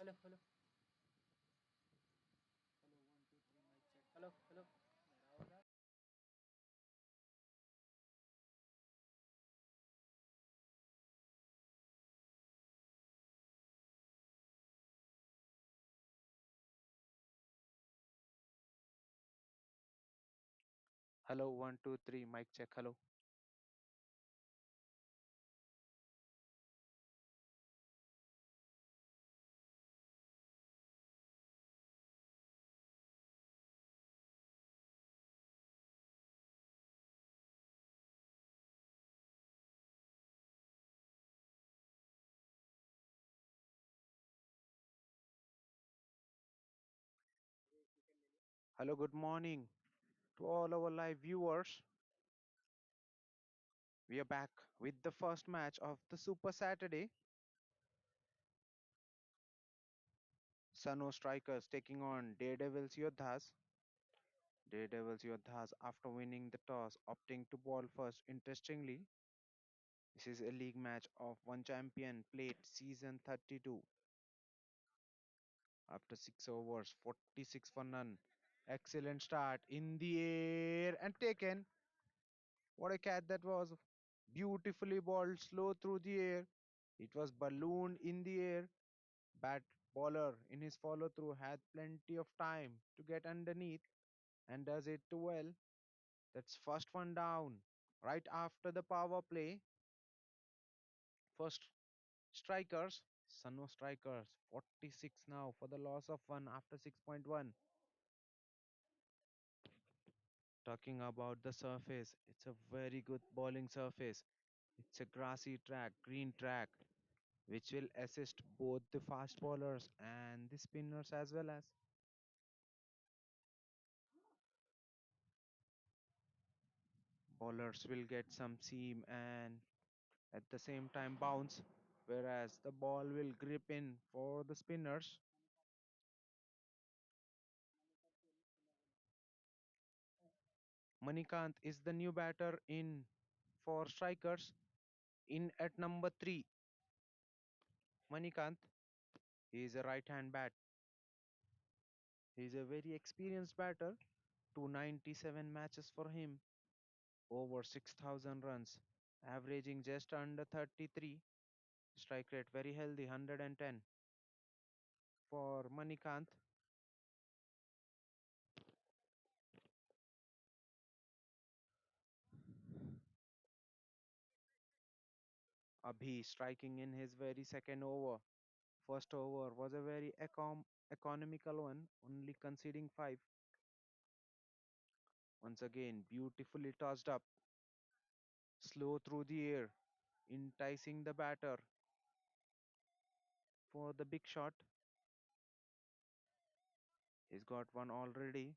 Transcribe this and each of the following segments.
Hello, hello, hello. 1, 2, 3. Mic check. Hello, hello. मेरा हो रहा है? Hello, 1, 2, 3. Mic check. Hello. Hello, good morning to all our live viewers. We are back with the first match of the Super Saturday. Sano Strikers taking on Daredevil's Yodhas. Daredevil's Yodhas, after winning the toss, opting to ball first. Interestingly, this is a league match of one champion played season 32. After 6 overs, 46 for none. Excellent start in the air and taken. What a catch that was! Beautifully balled slow through the air. It was ballooned in the air. Bat bowler in his follow through had plenty of time to get underneath and does it too well. That's first one down. Right after the power play, first strikers, Sano strikers, 46 now for the loss of one after 6.1. Talking about the surface, it's a very good bowling surface. It's a grassy track, green track, which will assist both the fast bowlers and the spinners as well as bowlers will get some seam and at the same time bounce, whereas the ball will grip in for the spinners. Manikant is the new batter in for strikers in at number 3. Manikant, he is a right hand bat. He is a very experienced batter. 297 matches for him, over 6,000 runs, averaging just under 33. Strike rate very healthy, 110 for Manikant. Abhi striking in his very second over. First over was a very economical one, only conceding 5. Once again, beautifully tossed up, slow through the air, enticing the batter for the big shot. He's got one already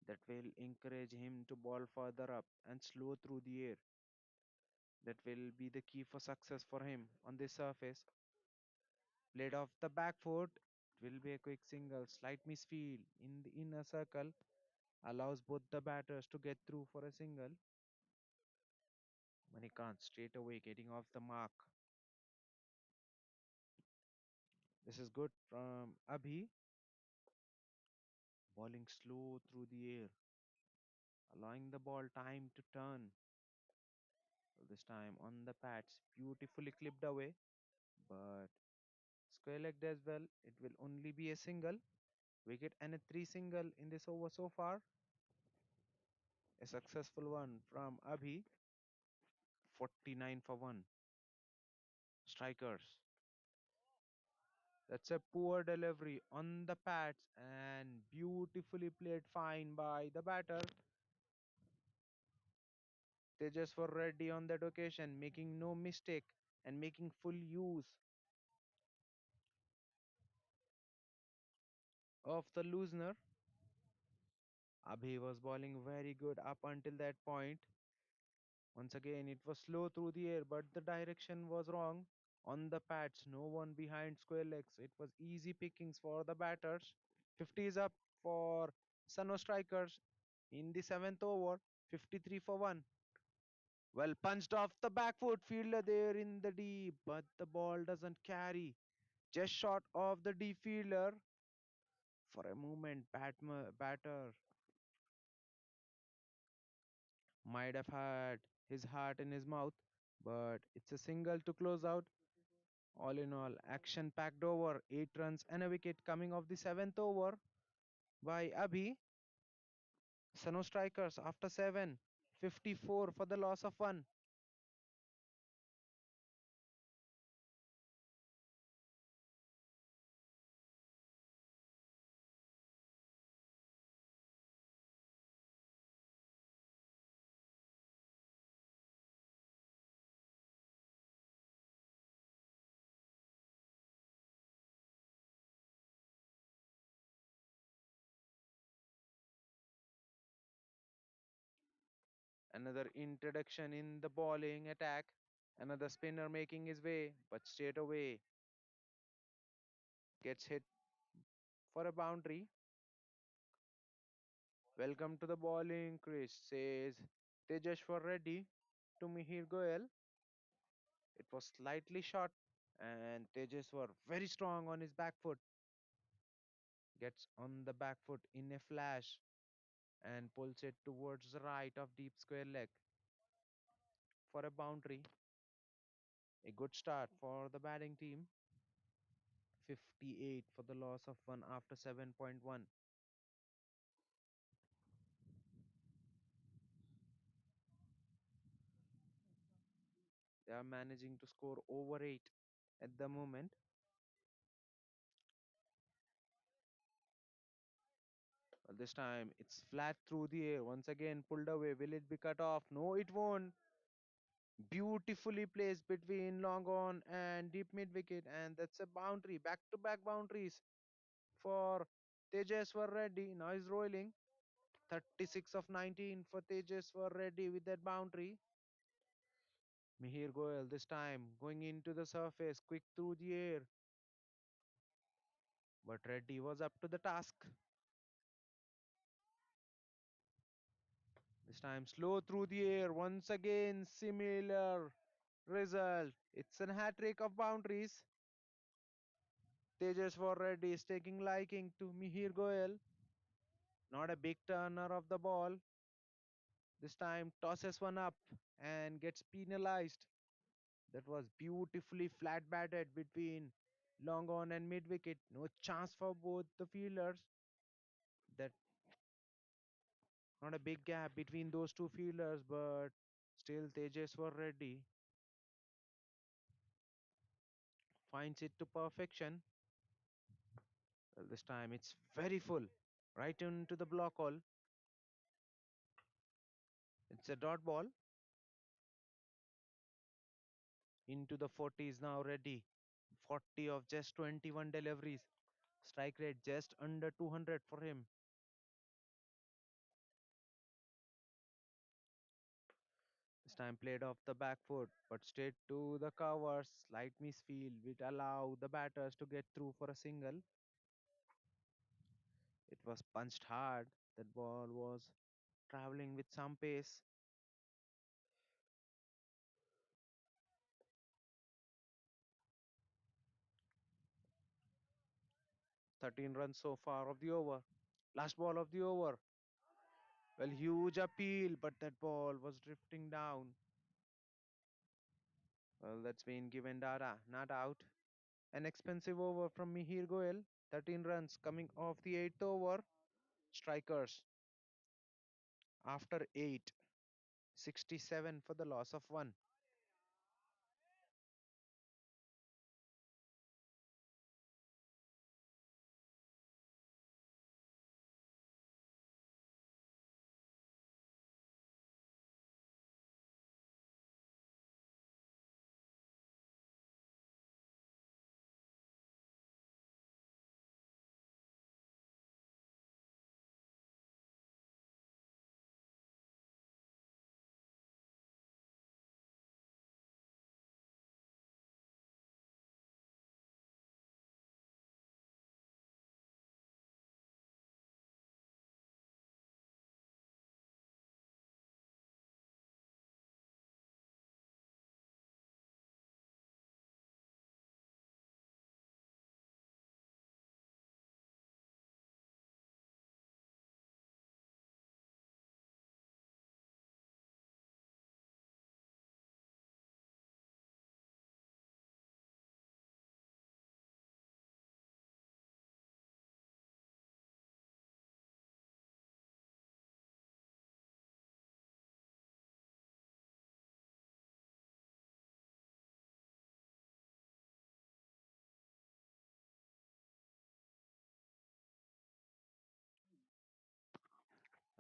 that will encourage him to ball further up and slow through the air. That will be the key for success for him on this surface. Played off the back foot, it will be a quick single. Slight misfield in the inner circle allows both the batters to get through for a single. Manikant straight away getting off the mark. This is good from Abhi. Bowling slow through the air, allowing the ball time to turn. This time on the pads, beautifully clipped away, but square legged as well. It will only be a single wicket and a 3 single in this over so far. A successful one from Abhi, 49 for 1. Strikers. That's a poor delivery on the pads and beautifully played fine by the batter. They just were ready on that occasion, making no mistake and making full use of the loosener. Abhi was bowling very good up until that point. Once again, it was slow through the air, but the direction was wrong. On the pads, no one behind square legs. It was easy pickings for the batters. 50 is up for Sano strikers in the 7th over, 53 for 1. Well punched off the back foot, fielder there in the deep, but the ball doesn't carry. just short of the deep fielder. For a moment, batter might have had his heart in his mouth, but it's a single to close out. All in all, action packed over, 8 runs and a wicket coming off the 7th over by Abhi. Sano strikers after 7, 54 for the loss of 1. Another introduction in the bowling attack. Another spinner making his way, but straight away gets hit for a boundary. Welcome to the bowling, Chris says Tejashwar Reddy to Mihir Goyal. It was slightly short, and Tejashwar very strong on his back foot. Gets on the back foot in a flash and pulls it towards the right of deep square leg for a boundary. A good start for the batting team. 58 for the loss of 1 after 7.1. They are managing to score over 8 at the moment. Well, this time it's flat through the air. Once again pulled away. Will it be cut off? No, it won't. Beautifully placed between long on and deep mid wicket, and that's a boundary. Back to back boundaries for Tejaswar Reddy. Now he's rolling. 36 of 19 for Tejaswar Reddy with that boundary. Mihir Goyal this time going into the surface, quick through the air. But Reddy was up to the task. This time slow through the air. Once again, similar result. It's an hat trick of boundaries. Tejaswar Reddy is taking liking to Mihir Goyal. Not a big turner of the ball. This time tosses one up and gets penalized. That was beautifully flat batted between long on and mid wicket. No chance for both the fielders. That not a big gap between those two fielders, but still Tejaswar Reddy finds it to perfection. Well, this time it's very full, right into the block hole. It's a dot ball into the 40s now ready. 40 of just 21 deliveries. Strike rate just under 200 for him. This time played off the back foot, but straight to the cover. Slight misfield, which allow the batters to get through for a single. It was punched hard. That ball was traveling with some pace. 13 runs so far of the over. Last ball of the over. Well, huge appeal, but that ball was drifting down. Well, that's been given data, not out. An expensive over from Mihir Goel. 13 runs coming off the 8th over. Strikers after 8. 67 for the loss of 1.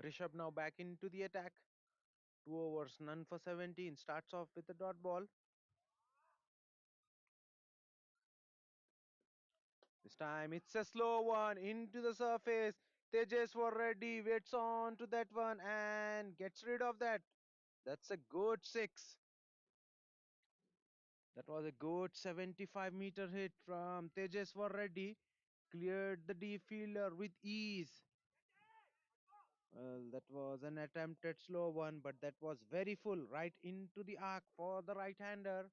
Rishabh now back into the attack. 2 overs, none for 17. Starts off with a dot ball. This time it's a slow one into the surface. Tejas ready, waits on to that one and gets rid of that. That's a good six. That was a good 75-meter hit from Tejas ready. Cleared the deep fielder with ease. Well, that was an attempted slow one, but that was very full right into the arc for the right hander.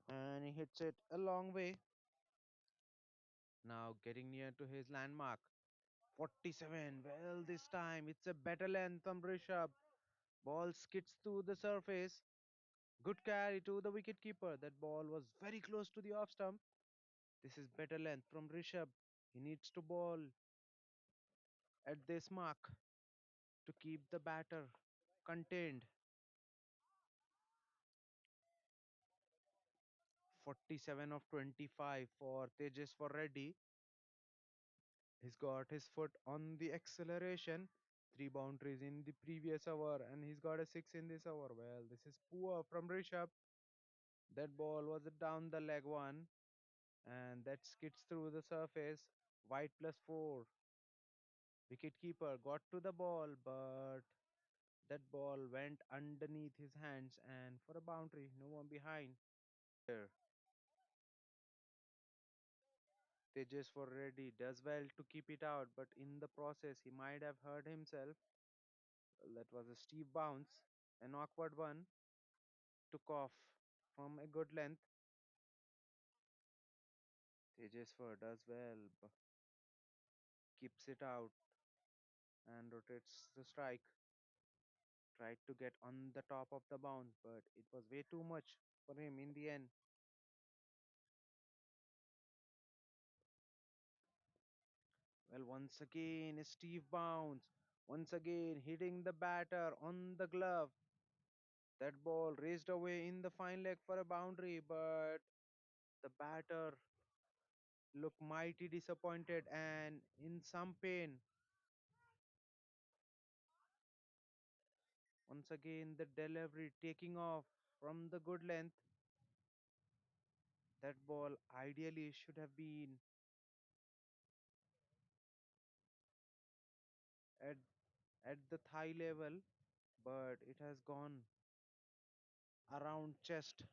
And he hits it a long way. Now getting near to his landmark. 47. Well, this time it's a better length from Rishabh. Ball skids to the surface. Good carry to the wicketkeeper. That ball was very close to the off stump. This is better length from Rishabh. He needs to ball at this mark to keep the batter contained. 47 of 25 for Tejas Reddy. He's got his foot on the acceleration. Three boundaries in the previous over, and he's got a six in this over. Well, this is poor from Rishabh. That ball was a down the leg one, and that skids through the surface. White plus four. Wicketkeeper got to the ball, but that ball went underneath his hands, and for a boundary, no one behind. Here, Tejas Reddy does well to keep it out, but in the process, he might have hurt himself. Well, that was a steep bounce, an awkward one. Took off from a good length. Tejeswar does well, keeps it out and rotates the strike. Tried to get on the top of the bounce, but it was way too much for him in the end. Well, once again, a Steve bounce. Once again, hitting the batter on the glove. That ball raced away in the fine leg for a boundary, but the batter looked mighty disappointed and in some pain. Once again, the delivery taking off from the good length. That ball ideally should have been at, at the thigh level, but it has gone around chest.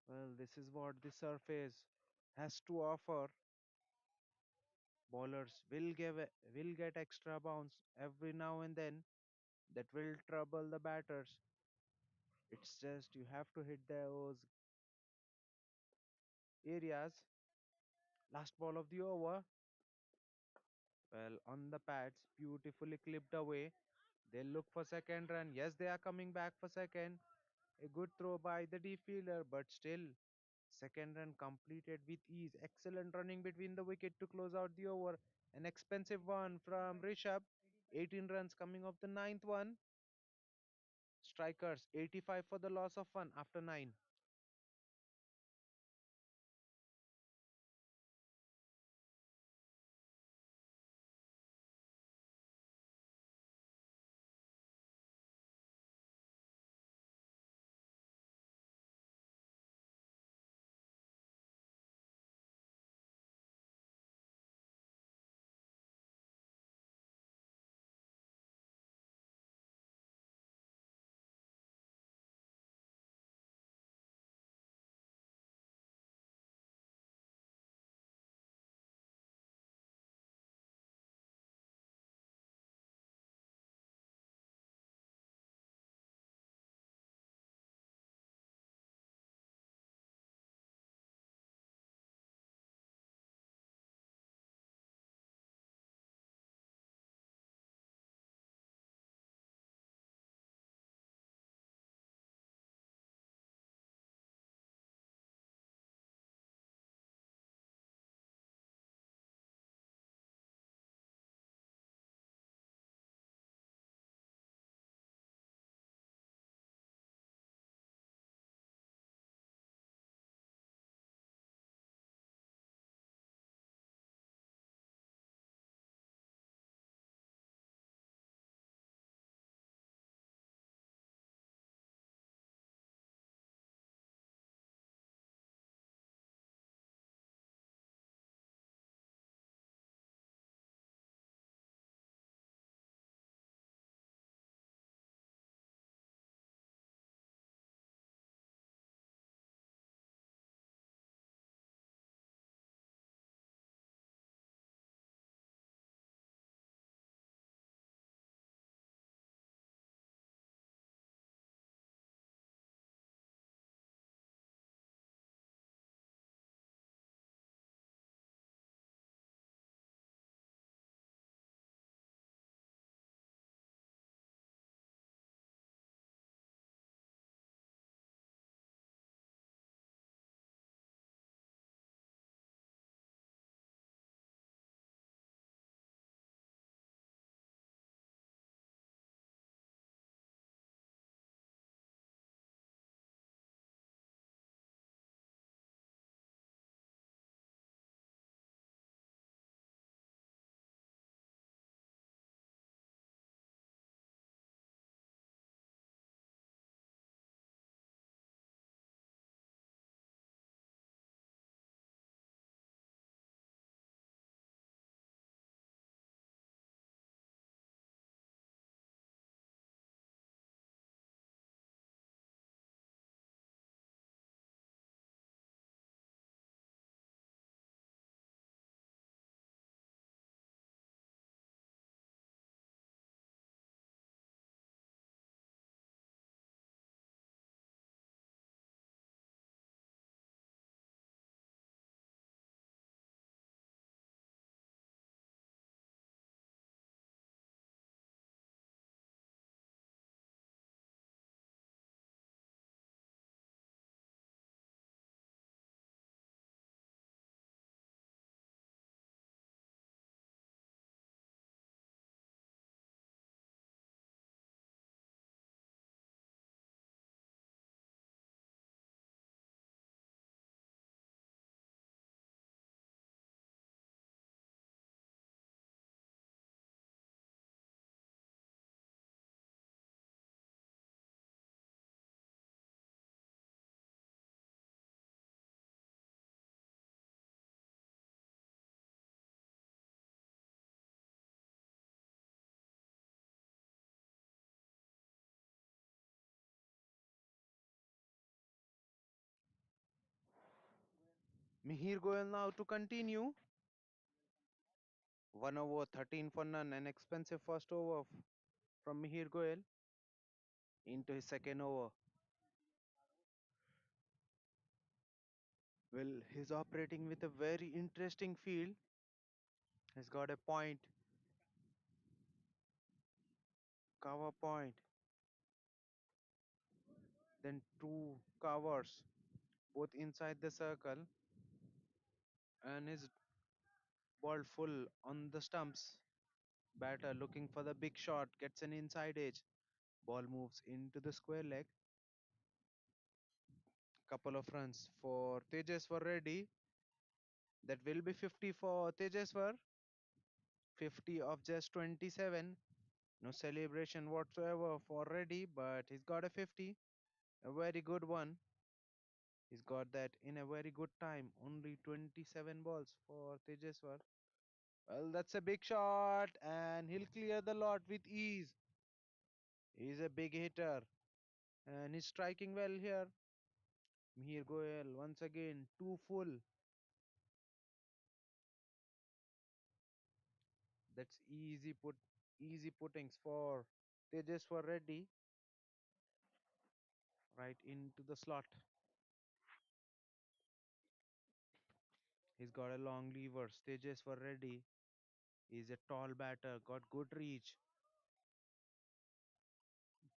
Well, this is what the surface has to offer. Bowlers will get extra bounce every now and then that will trouble the batters. It's just you have to hit those areas. Last ball of the over. Well, on the pads, beautifully clipped away. They look for second run. Yes, they are coming back for second. A good throw by the fielder, but still, second run completed with ease. Excellent running between the wicket to close out the over. An expensive one from Rishabh. 18 runs coming off the ninth one. Strikers 85 for the loss of one after 9. Mihir Goyal now to continue. 1 over 13 for none. An expensive first over from Mihir Goyal into his second over. Well, he's operating with a very interesting field. He's got a point, cover point, then two covers, both inside the circle, and his ball full on the stumps. Batter looking for the big shot, gets an inside edge. Ball moves into the square leg. Couple of runs for Tejaswar Reddy. That will be 50 for Tejaswar. 50 of just 27. No celebration whatsoever for Reddy, but he's got a 50. A very good one. He's got that in a very good time. Only 27 balls for Tejaswar. Well, that's a big shot, and he'll clear the lot with ease. He's a big hitter, and he's striking well here. Mihir Goyal once again too full. That's easy puttings for Tejaswar Reddy right into the slot. He's got a long lever. Tejaswar Reddy is a tall batter, got good reach,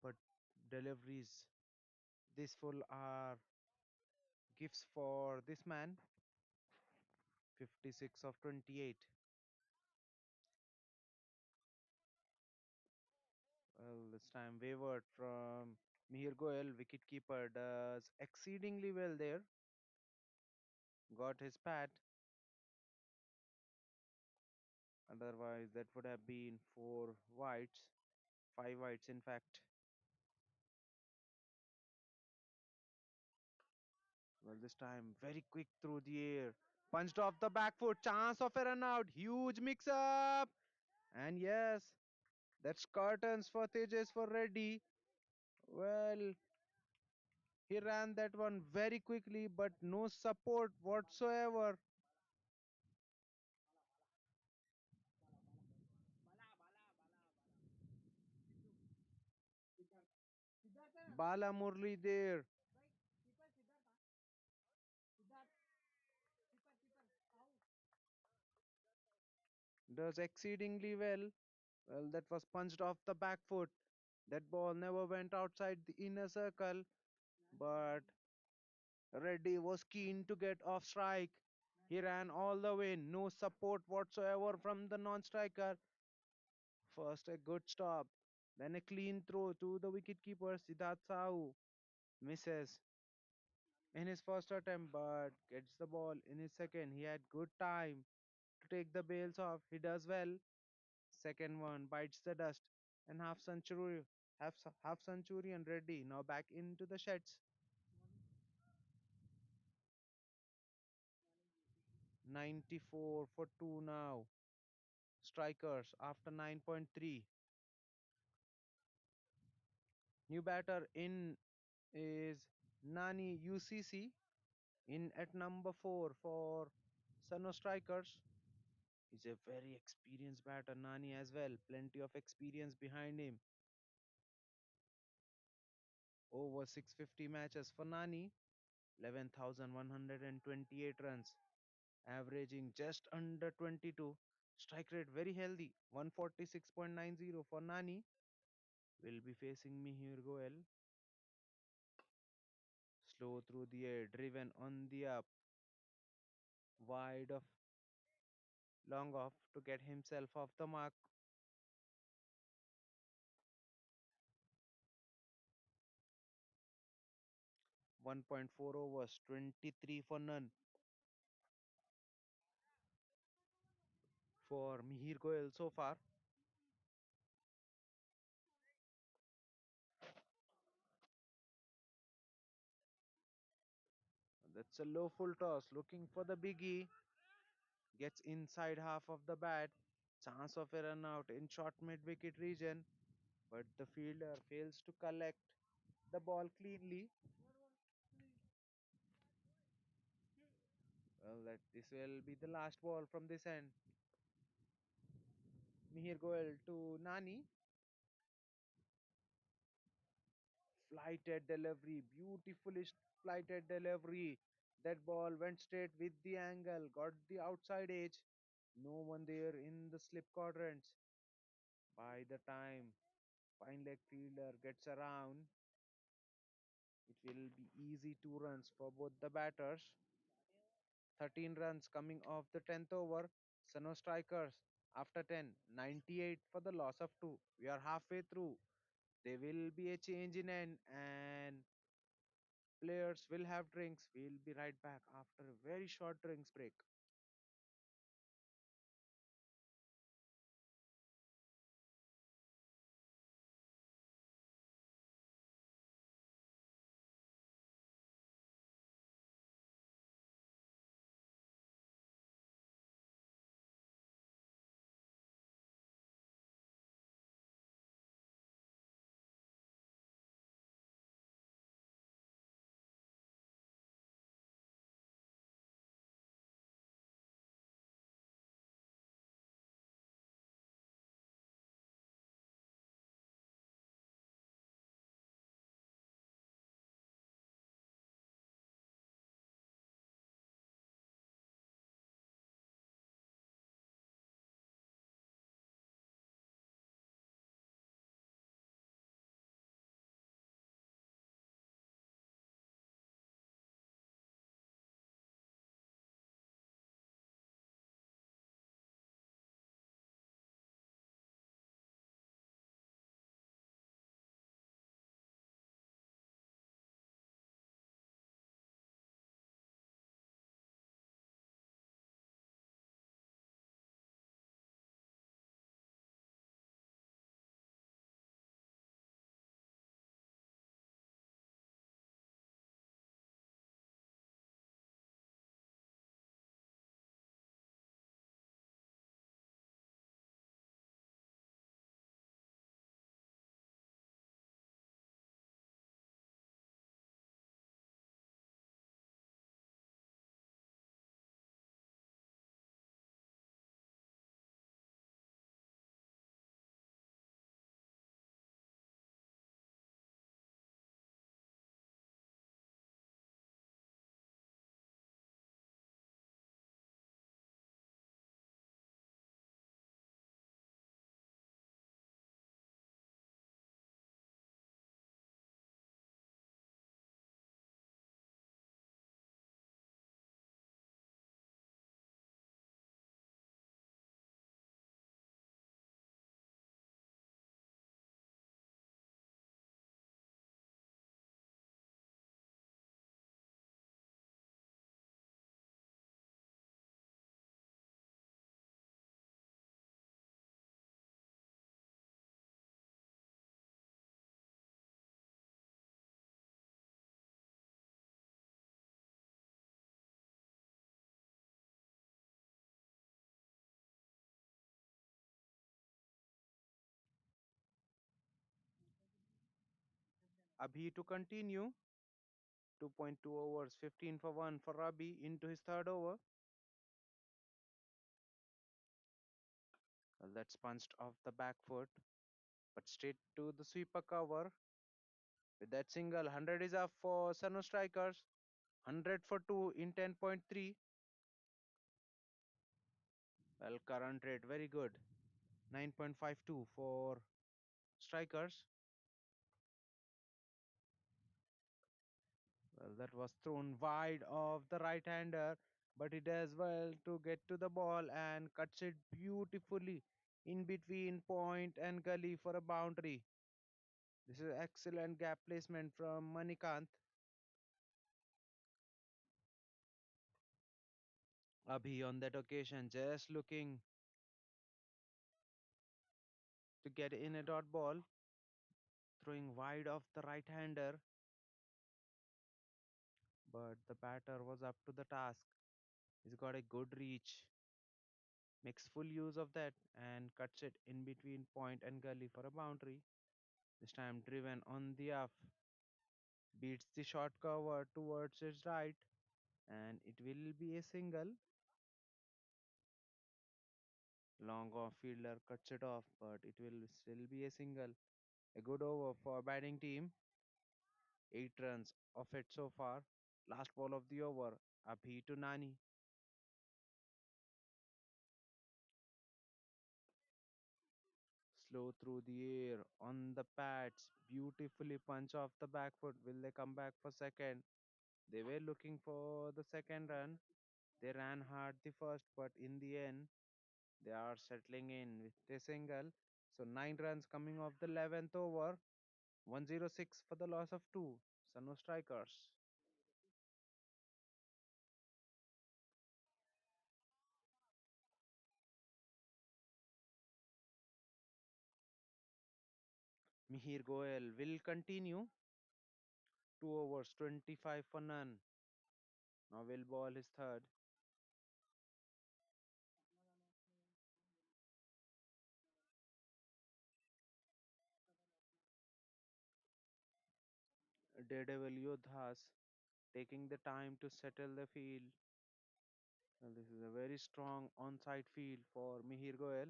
but deliveries this full are gifts for this man. 56 of 28. Well, this time wavered from Mihir Goyal, wicketkeeper, does exceedingly well there. Got his pad. Otherwise, that would have been four wides, five wides, in fact. Well, this time very quick through the air. Punched off the back foot. Chance of a run out. Huge mix up. And yes, that's curtains for Tejaswar Reddy. Well, he ran that one very quickly, but no support whatsoever. Bala Murli there does exceedingly well. Well, that was punched off the back foot. That ball never went outside the inner circle, but Reddy was keen to get off strike. He ran all the way, no support whatsoever from the non striker. First, a good stop, then a clean throw to the wicketkeeper Siddharth Sahu. Misses in his first attempt, but gets the ball in his second. He had good time to take the bails off. He does well. Second one bites the dust, and half century and Reddy now back into the sheds. 94 for 2 now. Strikers after 9.3. New batter in is Nani UCC in at number 4 for Sano Strikers. He's a very experienced batter, Nani as well. Plenty of experience behind him. Over 650 matches for Nani. 11,128 runs, averaging just under 22. Strike rate very healthy, 146.90 for Nani. Will be facing Mihir Goel. Slow through the air, driven on the up, wide of long off to get himself off the mark. 1.4 overs, 23 for none for Mihir Goel so far. That's a low full toss, looking for the biggie. Gets inside half of the bat. Chance of a run out in short mid wicket region, but the fielder fails to collect the ball cleanly. Well, that this will be the last ball from this end. Mihir Goel to Nani. Flighted delivery, beautifully flighted delivery. That ball went straight with the angle, got the outside edge. No one there in the slip quadrants. By the time fine leg fielder gets around, it will be easy 2 runs for both the batters. 13 runs coming off the 10th over. Sano strikers after 10, 98 for the loss of 2. We are halfway through. There will be a change in end and players will have drinks. We'll be right back after a very short drinks break. Abhi to continue. 2.2 overs, 15 for 1 for Rabi into his third over. Well, that's punched off the back foot, but straight to the sweeper cover. With that single, 100 is up for Sano strikers. 100 for 2 in 10.3. Well, current rate very good. 9.52 for strikers. Well, that was thrown wide of the right hander, but he does well to get to the ball and cuts it beautifully in between point and gully for a boundary. This is excellent gap placement from Manikant. Abhi on that occasion just looking to get in a dot ball, throwing wide of the right hander, but the batter was up to the task. He's got a good reach, makes full use of that and cuts it in between point and gully for a boundary. This time driven on the off, beats the short cover towards its right. and it will be a single. Long off fielder cuts it off, but it will still be a single. A good over for batting team. 8 runs of it so far. Last ball of the over. Abhi to Nani. Slow through the air on the pads. Beautifully punch off the back foot. Will they come back for second? They were looking for the second run. They ran hard the first, but in the end, they are settling in with a single. So 9 runs coming off the 11th over. 106 for the loss of two. Sano strikers. Mihir Goel will continue. 2 overs, 25 for none. Now will ball his third. Daredevil Yodhas taking the time to settle the field. Well, this is a very strong onside field for Mihir Goel.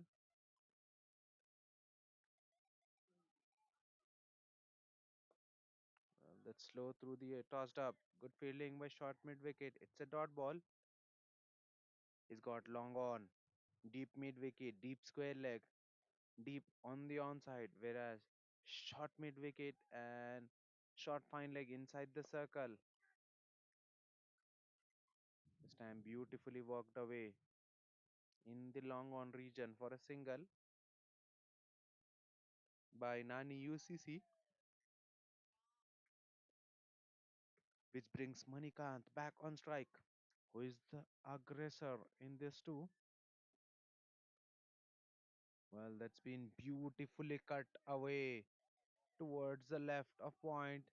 Well, that's slow through the air, tossed up. Good fielding by short mid wicket. It's a dot ball. He's got long on. Deep mid wicket, deep square leg, deep on the onside, whereas short mid wicket and short fine leg inside the circle. This time beautifully walked away in the long on region for a single by Nani UCC, which brings Manikant back on strike. Who is the aggressor in this too? Well, that's been beautifully cut away towards the left of point,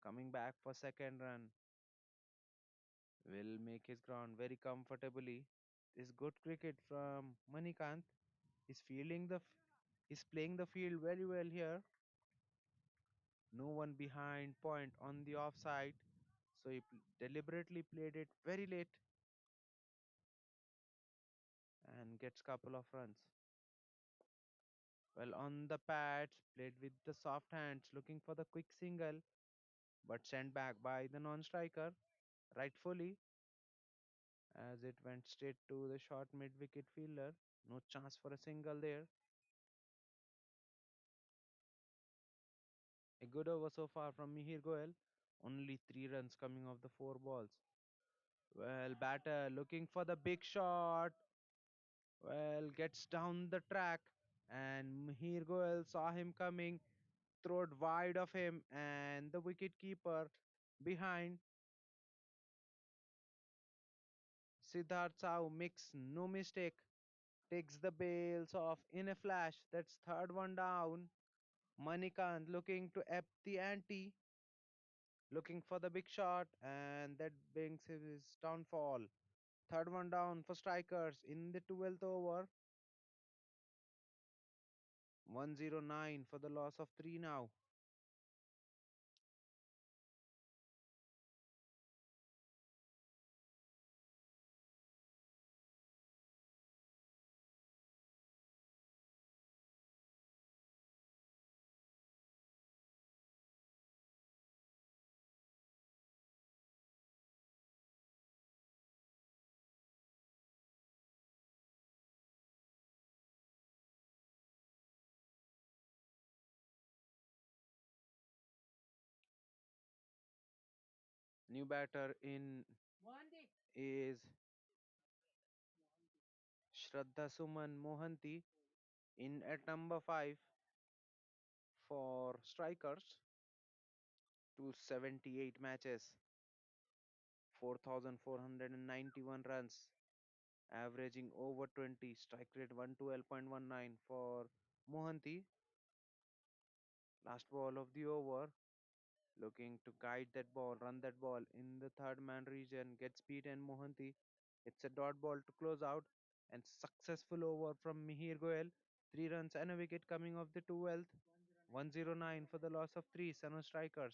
coming back for second run. Will make his ground very comfortably. This good cricket from Manikant. He's fielding the he's playing the field very well here. No one behind point on the offside, so he deliberately played it very late and gets couple of runs. Well, on the pads, played with the soft hands, looking for the quick single, but sent back by the non-striker, rightfully, as it went straight to the short mid-wicket fielder. No chance for a single there. A good over so far from Mihir Goel. Only 3 runs coming off the 4 balls. Well, batter looking for the big shot. Well, gets down the track, and Mihir Goel saw him coming, threw it wide of him, and the wicket keeper behind Siddharth Sau makes no mistake, takes the bails off in a flash. That's third one down. Manikant looking to up the ante, looking for the big shot, and that brings his downfall. Third one down for strikers in the 12th over. 109 for the loss of 3 now. New batter in is Shraddha Suman Mohanty in at number 5 for strikers. 278 matches, 4,491 runs, averaging over 20, strike rate 112.19 for Mohanty. Last ball of the over, looking to guide that ball, run that ball in the third man region, gets beaten Mohanty. It's a dot ball to close out, and successful over from Mihir Goel. 3 runs and a wicket coming off the 12th. 109 for the loss of 3 Sano strikers.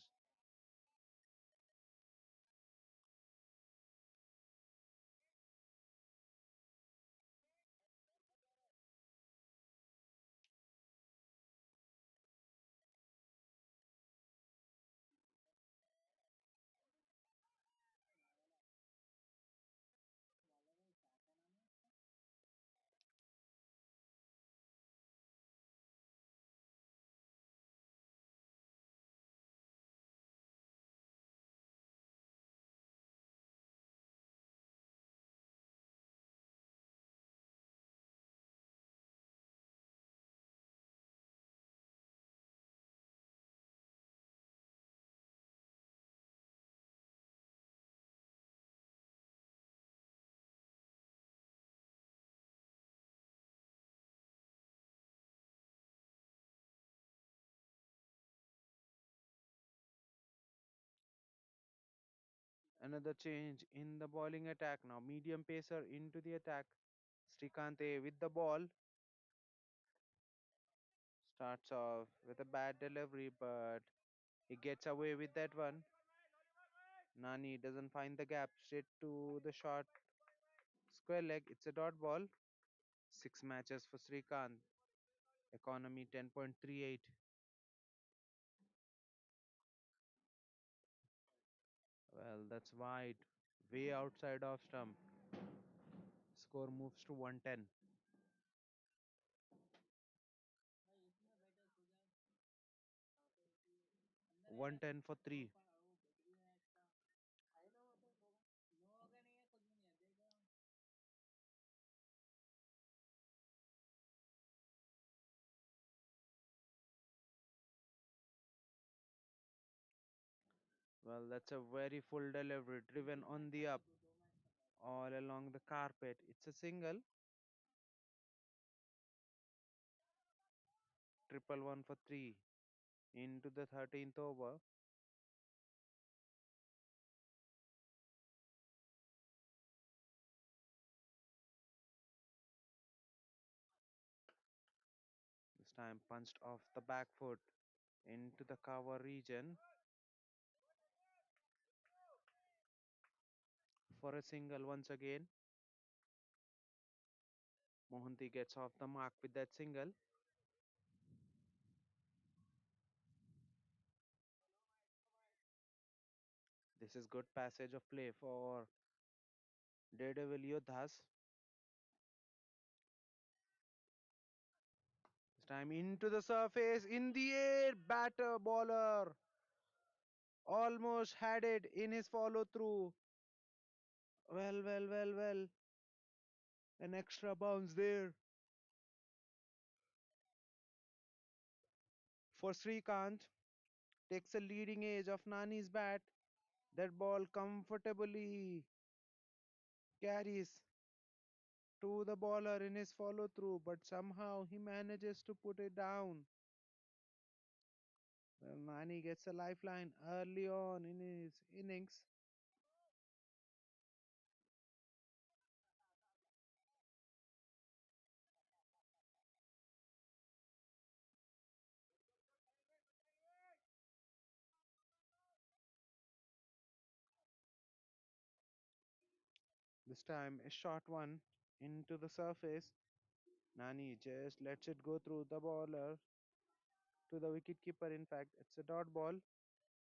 Another change in the bowling attack. Now medium pacer into the attack. Srikante with the ball starts off with a bad delivery, but he gets away with that one. Nani doesn't find the gap, straight to the short square leg. It's a dot ball. Six matches for Srikant. Economy 10.38. Well, that's wide. Way outside of stump. Score moves to 110. 110 for 3. Well, that's a very full delivery, driven on the up, all along the carpet. It's a single, triple one for 3. Into the 13th over. This time punched off the back foot into the cover region for a single once again. Mohanty gets off the mark with that single. This is good passage of play for Daredevil Yodhas. This time into the surface, in the air, batter baller almost had it in his follow through. Well. An extra bounce there for Srikant. Takes a leading edge of Nani's bat. That ball comfortably carries to the bowler in his follow through, but somehow he manages to put it down. Well, Nani gets a lifeline early on in his innings. This time a short one into the surface. Nani just lets it go through the bowler to the wicketkeeper. In fact, it's a dot ball.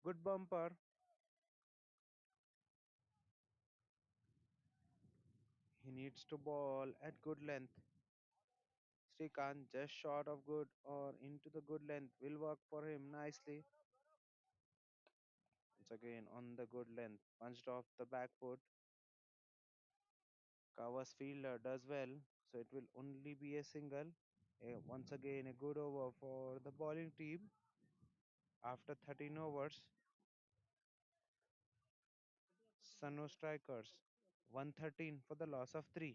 Good bumper. He needs to bowl at good length. Srikant just short of good or into the good length will work for him nicely. Once again on the good length, punched off the back foot. Covers fielder does well, so it will only be a single. Once again, a good over for the bowling team after 13 overs. Sano strikers 113 for the loss of 3.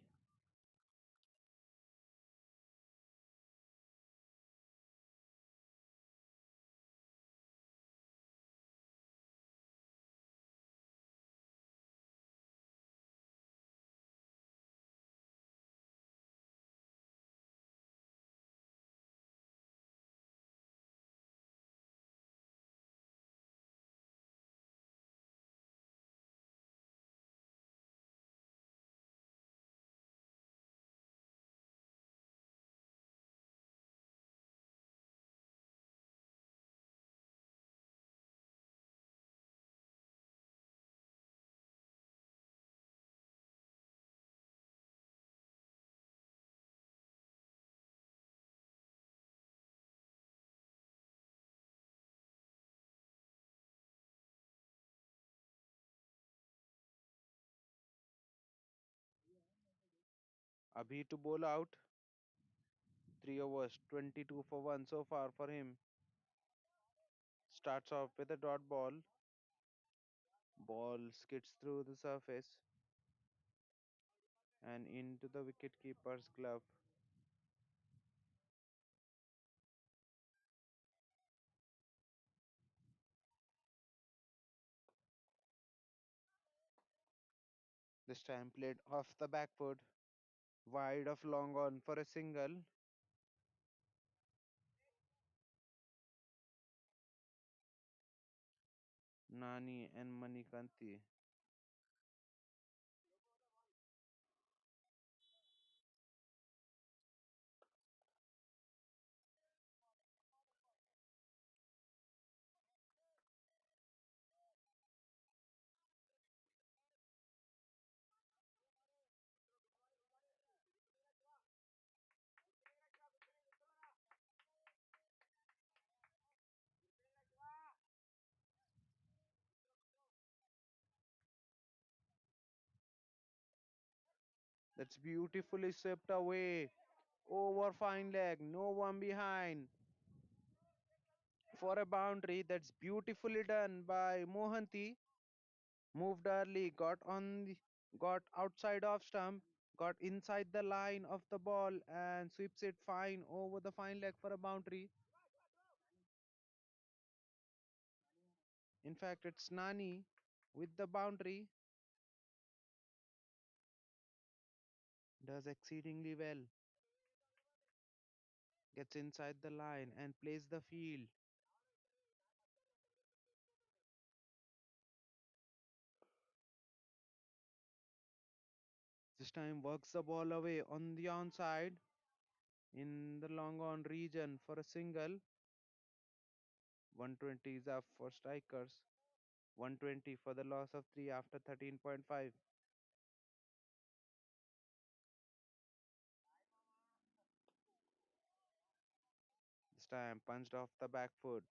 Abhi to bowl out. 3 overs, 22 for 1 so far for him. Starts off with a dot ball. Ball skids through the surface and into the wicketkeeper's glove. This time played off the back foot, wide of long on for a single. Nani and Manikanti. That's beautifully swept away. Over fine leg, no one behind. For a boundary, that's beautifully done by Mohanty. Moved early, got outside of stump, got inside the line of the ball and sweeps it fine over the fine leg for a boundary. In fact, it's Nani with the boundary, does exceedingly well, gets inside the line and plays the field. This time works the ball away on the onside in the long on region for a single. 120 is up for strikers. 120 for the loss of 3 after 13.5. This time punched off the back foot,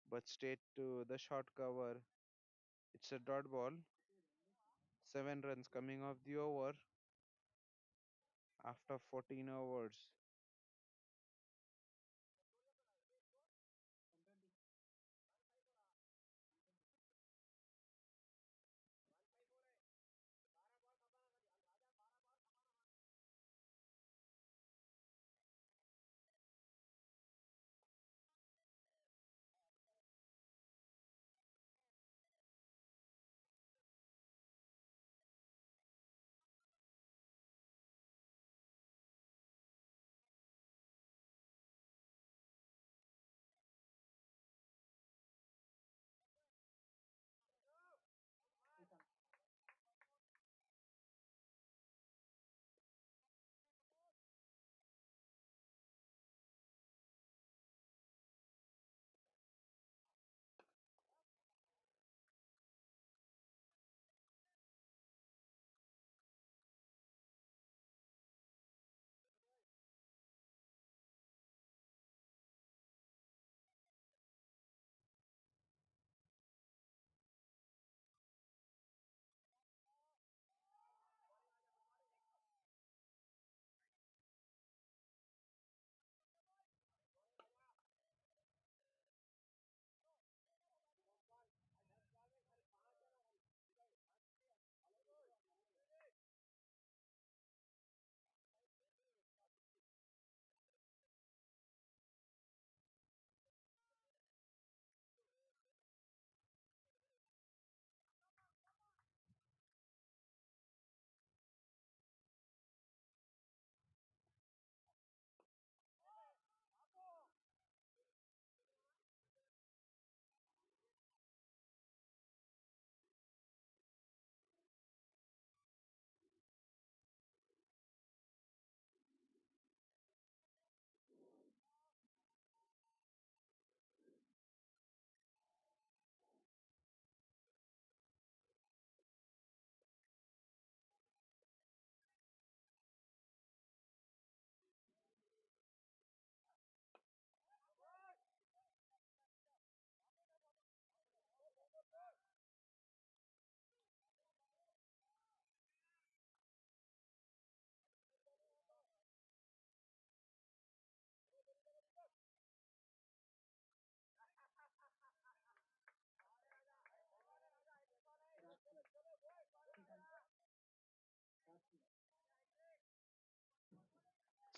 but straight to the short cover. It's a dot ball. 7 runs coming off the over after 14 overs.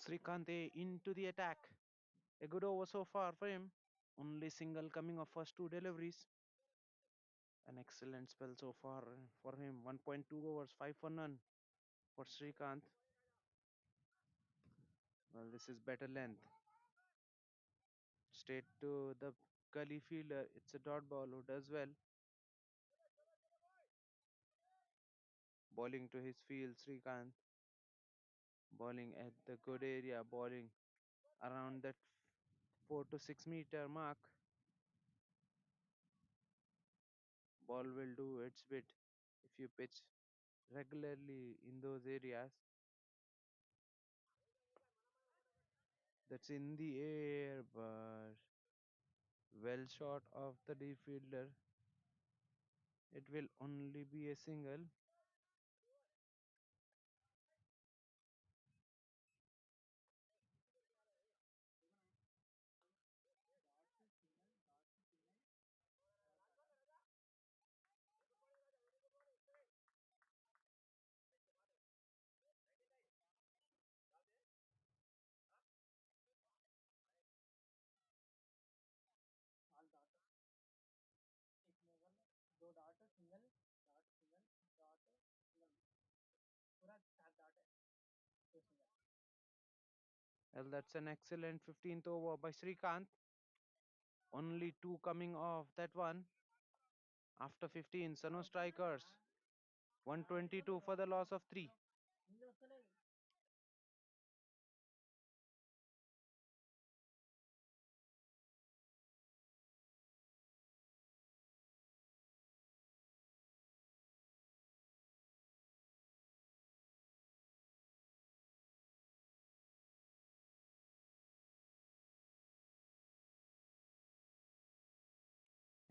Srikante into the attack. A good over so far for him. Only single coming off first two deliveries. An excellent spell so far for him. 1.2 overs, 5 for none for Srikanth. Well, this is better length. Straight to the gully fielder. It's a dot ball who does well. Bowling to his field, Srikanth. Bowling at the good area. Bowling around that 4 to 6 meter mark. Ball will do its bit if you pitch regularly in those areas. That's in the air, but well short of the deep fielder. It will only be a single. Well, that's an excellent 15th over by Srikanth. Only two coming off that one. After 15, Sano strikers. 122 for the loss of 3.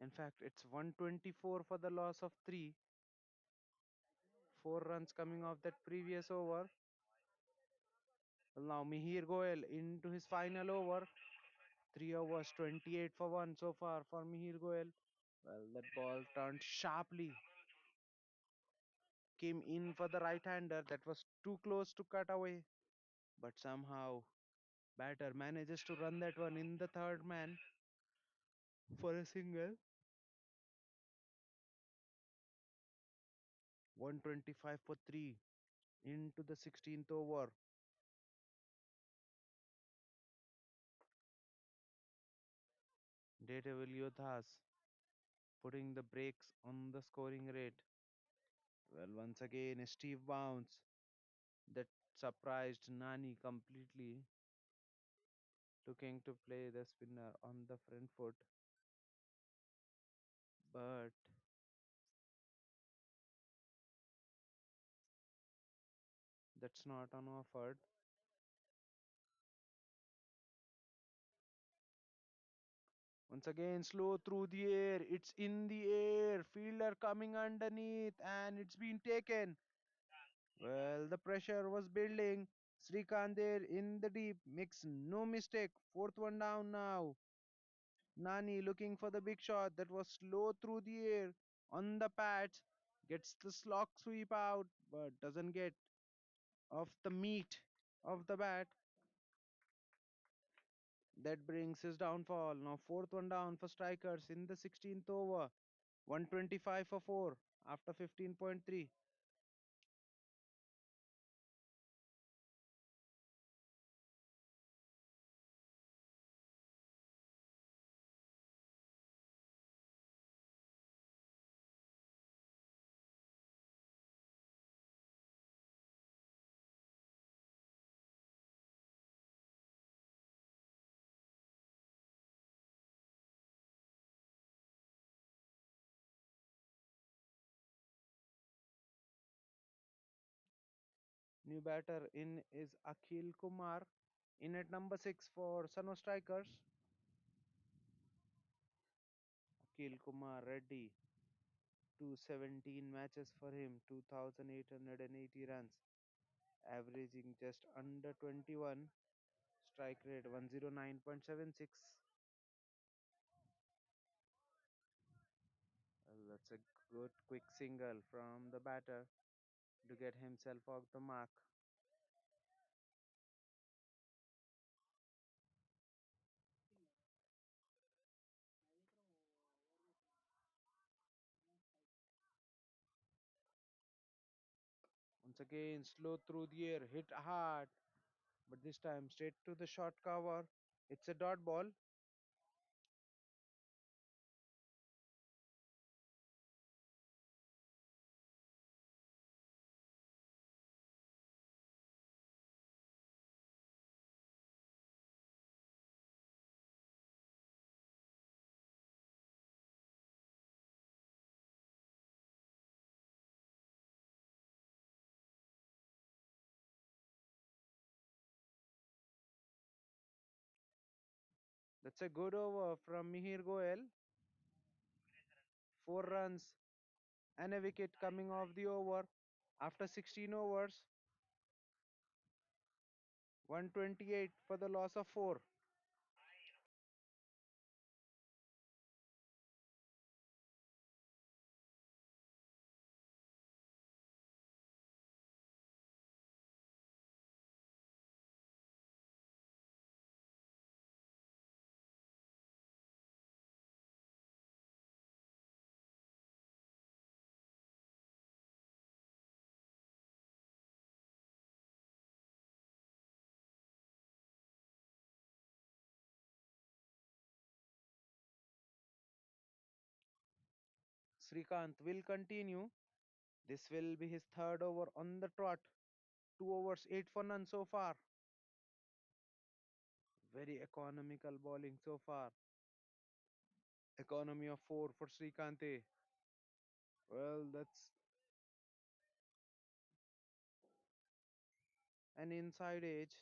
In fact, it's 124 for the loss of 3. 4 runs coming off that previous over. Well, now Mihir Goel into his final over. 3 overs, 28 for 1 so far for Mihir Goel. Well, that ball turned sharply. Came in for the right-hander that was too close to cut away. But somehow, batter manages to run that one in the third man for a single. 125 for 3 into the 16th over. Daredevil Yodhas putting the brakes on the scoring rate. Well, once again, a Steve bounce that surprised Nani completely, looking to play the spinner on the front foot. But that's not on offered. Once again, slow through the air. It's in the air. Fielder coming underneath, and it's been taken. Well, the pressure was building. Srikanth there in the deep makes no mistake. Fourth one down now. Nani looking for the big shot that was slow through the air on the patch. Gets the slog sweep out, but doesn't get off the meat of the bat. That brings his downfall. Now fourth one down for strikers in the 16th over. 125 for 4 after 15.3. New batter in is Akhil Kumar. In at number 6 for Sano Strikers. Akhil Kumar Reddy. 217 matches for him. 2,880 runs. Averaging just under 21. Strike rate 109.76. Well, that's a good quick single from the batter to get himself off the mark. Once again, slow through the air, hit hard, but this time straight to the short cover. It's a dot ball. That's a good over from Mihir Goel. 4 runs and a wicket coming off the over. After 16 overs, 128 for the loss of 4. Srikanth will continue. This will be his third over on the trot. 2 overs, 8 for none so far. Very economical bowling so far. Economy of 4 for Srikante. Well, that's an inside edge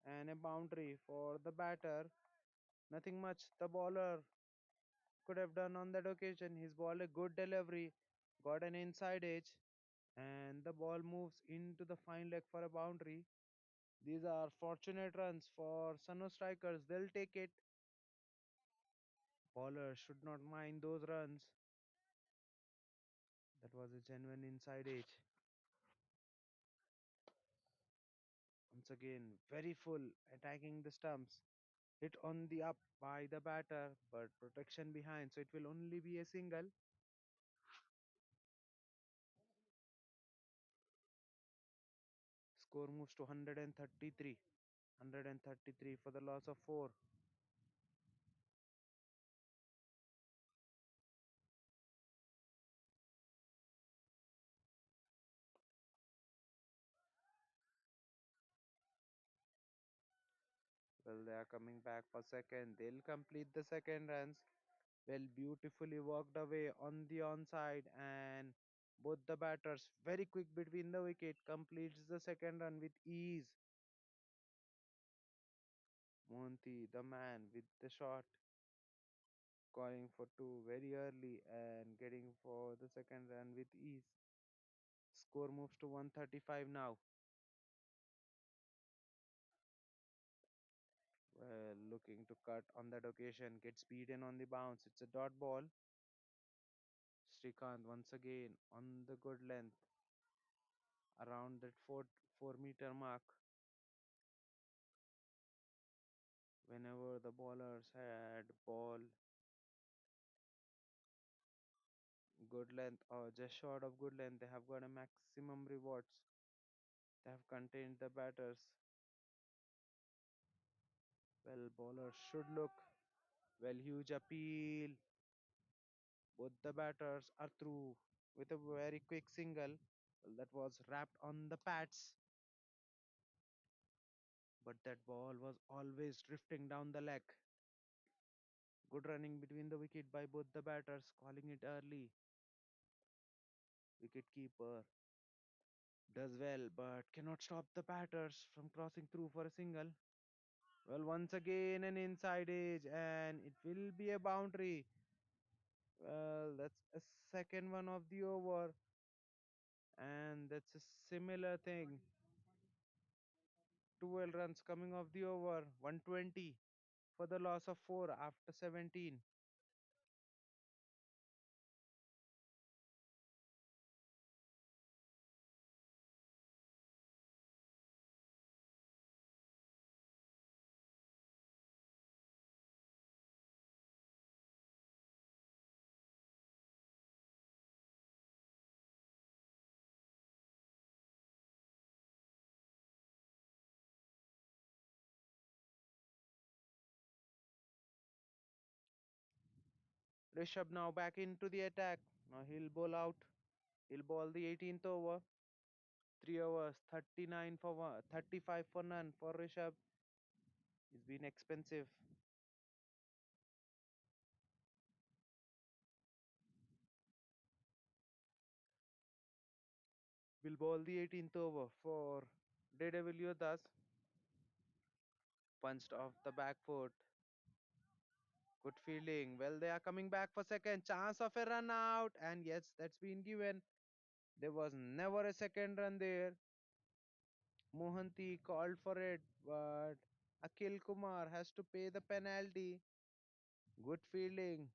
and a boundary for the batter. Nothing much the bowler could have done on that occasion. He's bowled a good delivery, got an inside edge, and the ball moves into the fine leg for a boundary. These are fortunate runs for Sano strikers. They'll take it. Bowlers should not mind those runs. That was a genuine inside edge. Once again, very full, attacking the stumps. Hit on the up by the batter, but protection behind, so it will only be a single. Score moves to 133. 133 for the loss of 4. Well, they are coming back for second. They'll complete the second runs. Well, beautifully worked away on the onside, and both the batters very quick between the wicket completes the second run with ease. Monty, the man with the shot, calling for two very early and getting for the second run with ease. Score moves to 135 now. Well, looking to cut on that occasion, gets beaten on the bounce. It's a dot ball. Srikanth once again on the good length around that 4 meter mark. Whenever the bowlers had ball good length or just short of good length, they have got a maximum rewards. They have contained the batters. Well, bowlers should look. Well, huge appeal. Both the batters are through with a very quick single. Well, that was wrapped on the pads, but that ball was always drifting down the leg. Good running between the wicket by both the batters, calling it early. Wicket keeper does well, but cannot stop the batters from crossing through for a single. Well, once again an inside edge, and it will be a boundary. Well, that's a second one of the over, and that's a similar thing. 12 runs coming off the over, 120 for the loss of 4 after 17. Rishabh now back into the attack. Now he'll bowl out. He'll ball the 18th over. 3 overs, 39 for one, 35 for none for Rishabh. He's been expensive. Will ball the 18th over for Daredevil Yodhas. Punched off the back foot. Good fielding. Well, they are coming back for second. Chance of a run out. And yes, that's been given. There was never a second run there. Mohanty called for it, but Akhil Kumar has to pay the penalty. Good fielding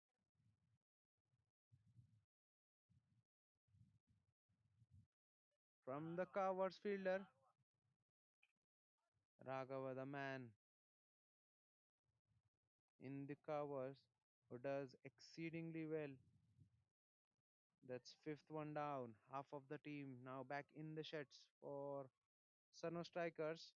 from the covers fielder. Raghava, the man in the covers, who does exceedingly well. That's fifth one down. Half of the team now back in the sheds for Sano strikers.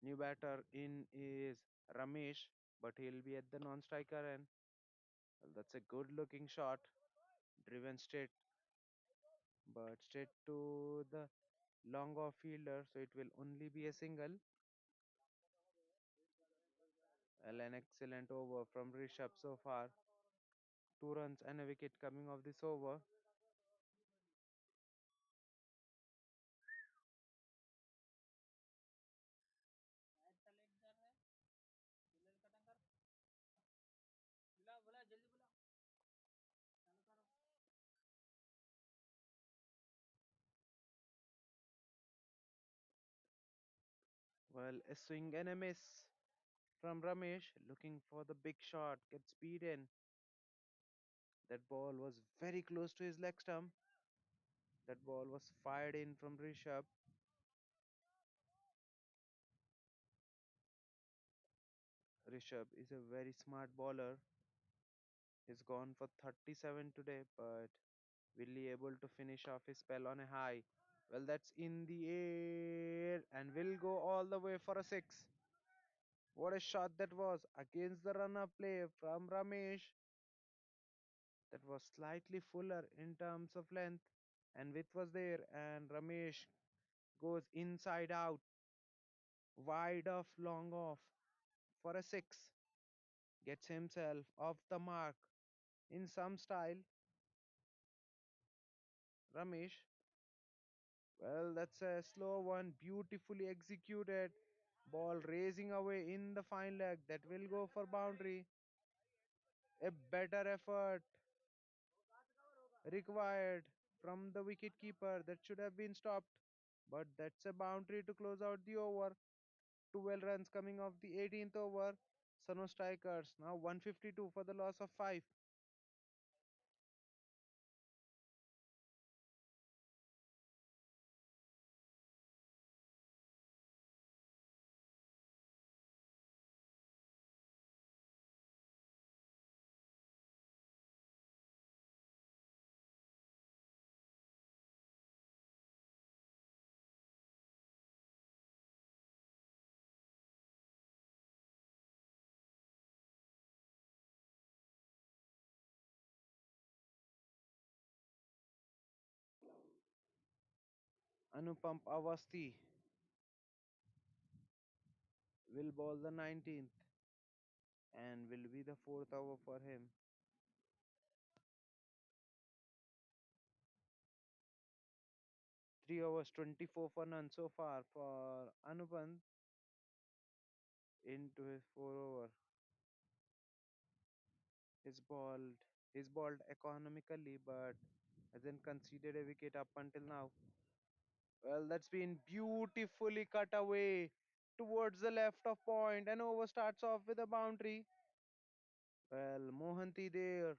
New batter in is Ramesh, but he'll be at the non-striker end. Well, that's a good-looking shot, driven straight, but straight to the long off fielder, so it will only be a single. Well, an excellent over from Rishabh so far. 2 runs and a wicket coming off this over. Well, a swing and a miss from Ramesh, looking for the big shot, gets beaten. That ball was very close to his leg stump. That ball was fired in from Rishabh. Rishabh is a very smart bowler. He's gone for 37 today, but will he able to finish off his spell on a high? Well, that's in the air and will go all the way for a six. What a shot that was against the run up play from Ramesh. That was slightly fuller in terms of length, and width was there. And Ramesh goes inside out, wide off, long off for a six. Gets himself off the mark in some style. Ramesh, well, that's a slow one, beautifully executed. Ball racing away in the fine leg that will go for boundary. A better effort required from the wicket keeper that should have been stopped. But that's a boundary to close out the over. 12 runs coming off the 18th over. Sano strikers now 152 for the loss of 5. Anupam Avasti will bowl the 19th and will be the fourth over for him. 3 overs, 24 for none so far for Anupam into his 4 over. He's balled economically but hasn't conceded a wicket up until now. Well, that's been beautifully cut away towards the left of point and over starts off with a boundary. Well, Mohanty there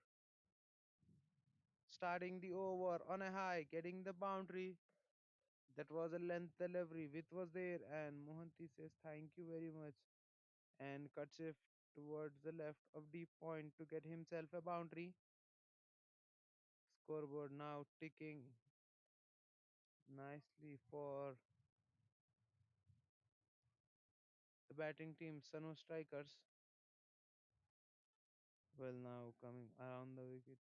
starting the over on a high, getting the boundary. That was a length delivery. Which was there, and Mohanty says thank you very much and cuts it towards the left of deep point to get himself a boundary. Scoreboard now ticking nicely for the batting team, Sano strikers. Well, now coming around the wicket.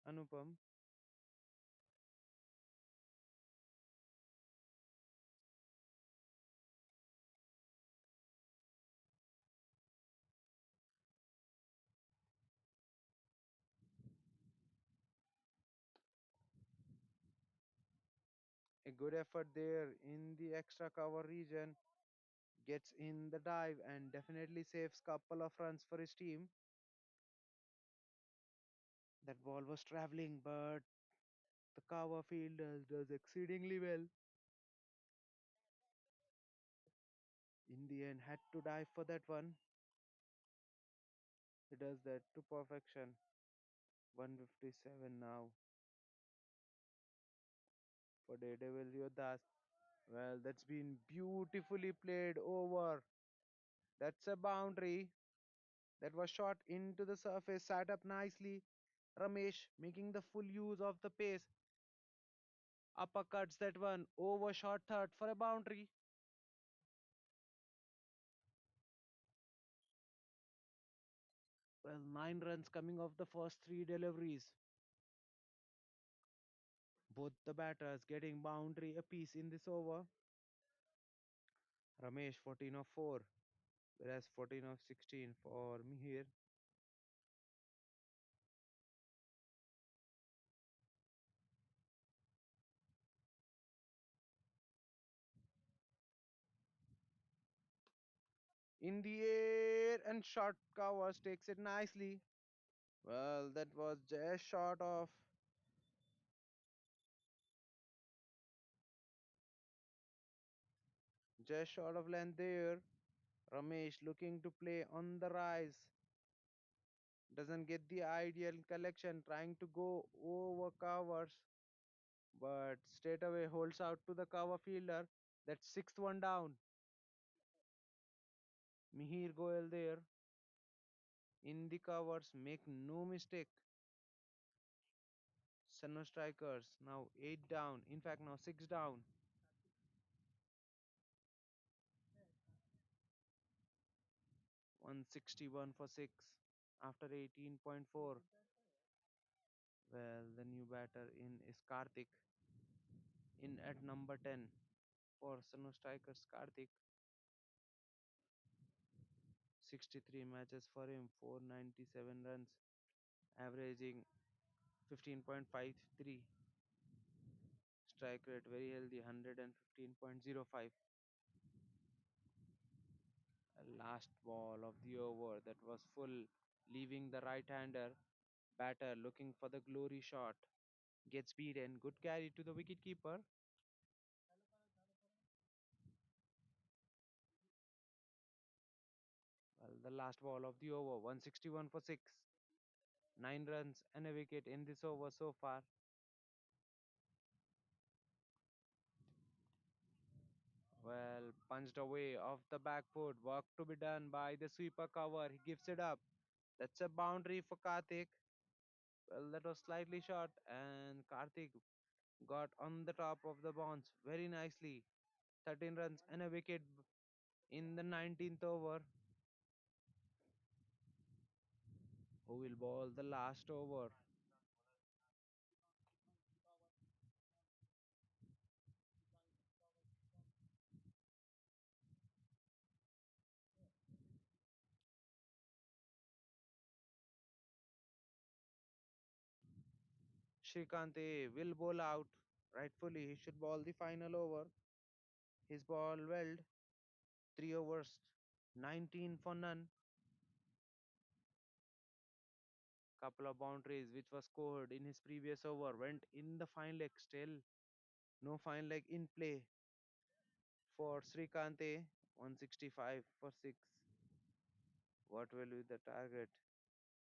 Anupam. A good effort there in the extra cover region. Gets in the dive and definitely saves couple of runs for his team. That ball was traveling, but the cover fielder does exceedingly well. In the end, had to dive for that one. He does that to perfection. 157 now for Daredevil Yodhas. Well, that's been beautifully played over. That's a boundary that was shot into the surface, sat up nicely. Ramesh making the full use of the pace. Uppercuts that one, overshot third for a boundary. Well, 9 runs coming off the first three deliveries. Both the batters getting boundary apiece in this over. Ramesh 14 of 4, whereas 14 of 16 for Mihir. In the air and short covers takes it nicely. Well, that was just short of length there. Ramesh looking to play on the rise. Doesn't get the ideal collection, trying to go over covers, but straight away holds out to the cover fielder. That's sixth one down. Mihir Goel there in the covers, make no mistake. Sano strikers now 8 down, in fact, now 6 down. 161 for 6 after 18.4. Well, the new batter in is Karthik in at number 10 for Sano strikers. Karthik 63 matches for him, 497 runs, averaging 15.53. Strike rate very healthy, 115.05. Last ball of the over that was full, leaving the right-hander batter looking for the glory shot. Gets beaten. Good carry to the wicketkeeper. Well, the last ball of the over, 161 for 6. 9 runs and a wicket in this over so far. Well, punched away off the back foot. Work to be done by the sweeper cover. He gives it up. That's a boundary for Karthik. Well, that was slightly short, and Karthik got on the top of the bounce very nicely. 13 runs and a wicket in the 19th over. Who will bowl the last over? Shrikante will bowl out. Rightfully, he should bowl the final over. His ball welled. 3 overs, 19 for none. Couple of boundaries which was scored in his previous over went in the fine leg. Still no fine leg in play for Srikante. 165 for 6. What will be the target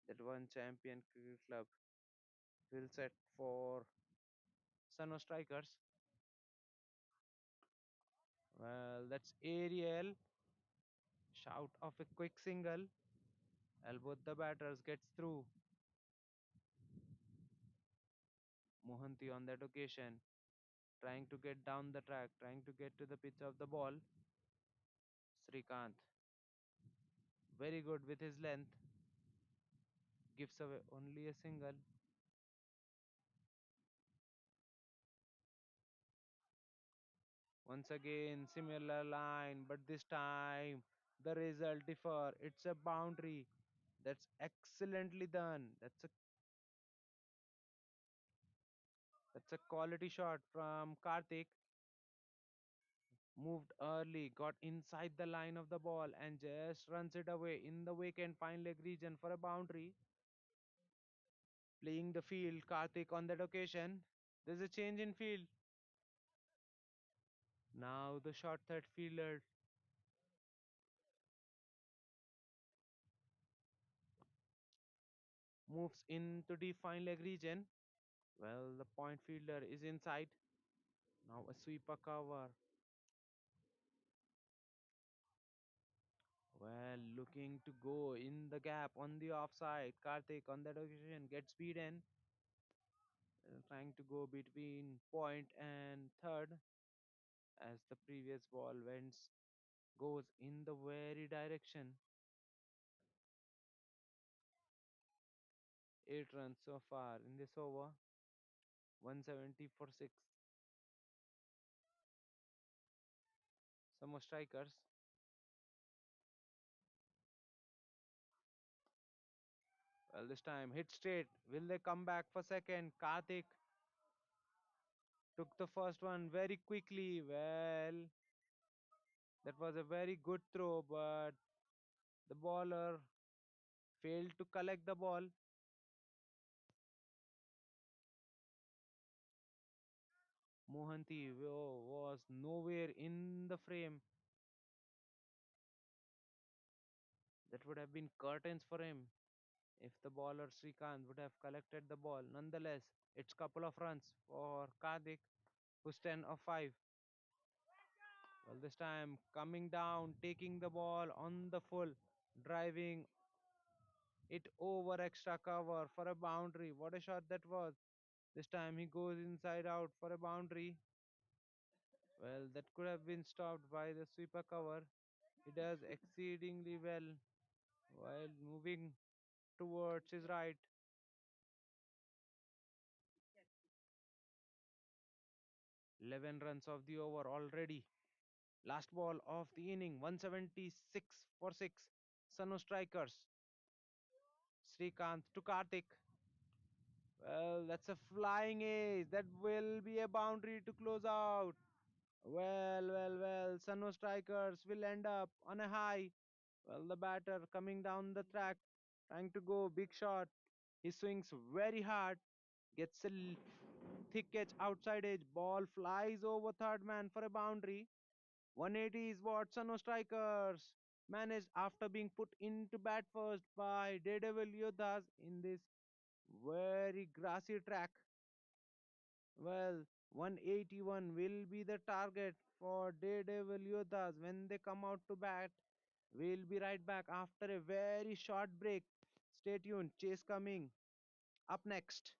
that one champion cricket club will set for Sano strikers? Well, that's Ariel. Shout of a quick single. And both the batters gets through. Mohanty on that occasion trying to get down the track, trying to get to the pitch of the ball. Srikanth very good with his length, gives away only a single. Once again, similar line, but this time the result differ. It's a boundary. That's excellently done. That's a quality shot from Karthik. Moved early, got inside the line of the ball and just runs it away in the vacant fine leg region for a boundary. Playing the field, Karthik on that occasion. There's a change in field. Now the short third fielder moves into the fine leg region. Well, the point fielder is inside. Now a sweeper cover. Well, looking to go in the gap on the offside. Karthik on that occasion gets beaten. Trying to go between point and third as the previous ball went goes in the very direction. 8 runs so far in this over. 170 for 6. Some more strikers. Well, this time hit straight. Will they come back for second? Karthik took the first one very quickly. Well, that was a very good throw, but the bowler failed to collect the ball. Mohanty was nowhere in the frame. That would have been curtains for him if the bowler Srikanth would have collected the ball. Nonetheless, it's couple of runs for Karthik, who's 10 of 5. Well, this time coming down, taking the ball on the full, driving it over extra cover for a boundary. What a shot that was. This time he goes inside out for a boundary. Well, that could have been stopped by the sweeper cover. He does exceedingly well while moving towards his right. 11 runs of the over already. Last ball of the inning, 176 for 6. Sano strikers. Srikanth to Karthik. Well, that's a flying ace. That will be a boundary to close out. Well. Sano strikers will end up on a high. Well, the batter coming down the track, trying to go big shot. He swings very hard, gets a thick catch outside edge. Ball flies over third man for a boundary. 180 is what Sano strikers managed after being put into bat first by Daredevil Yodhas in this very grassy track. Well, 181 will be the target for Daredevil Yodhas when they come out to bat. We'll be right back after a very short break. Stay tuned, chase coming up next.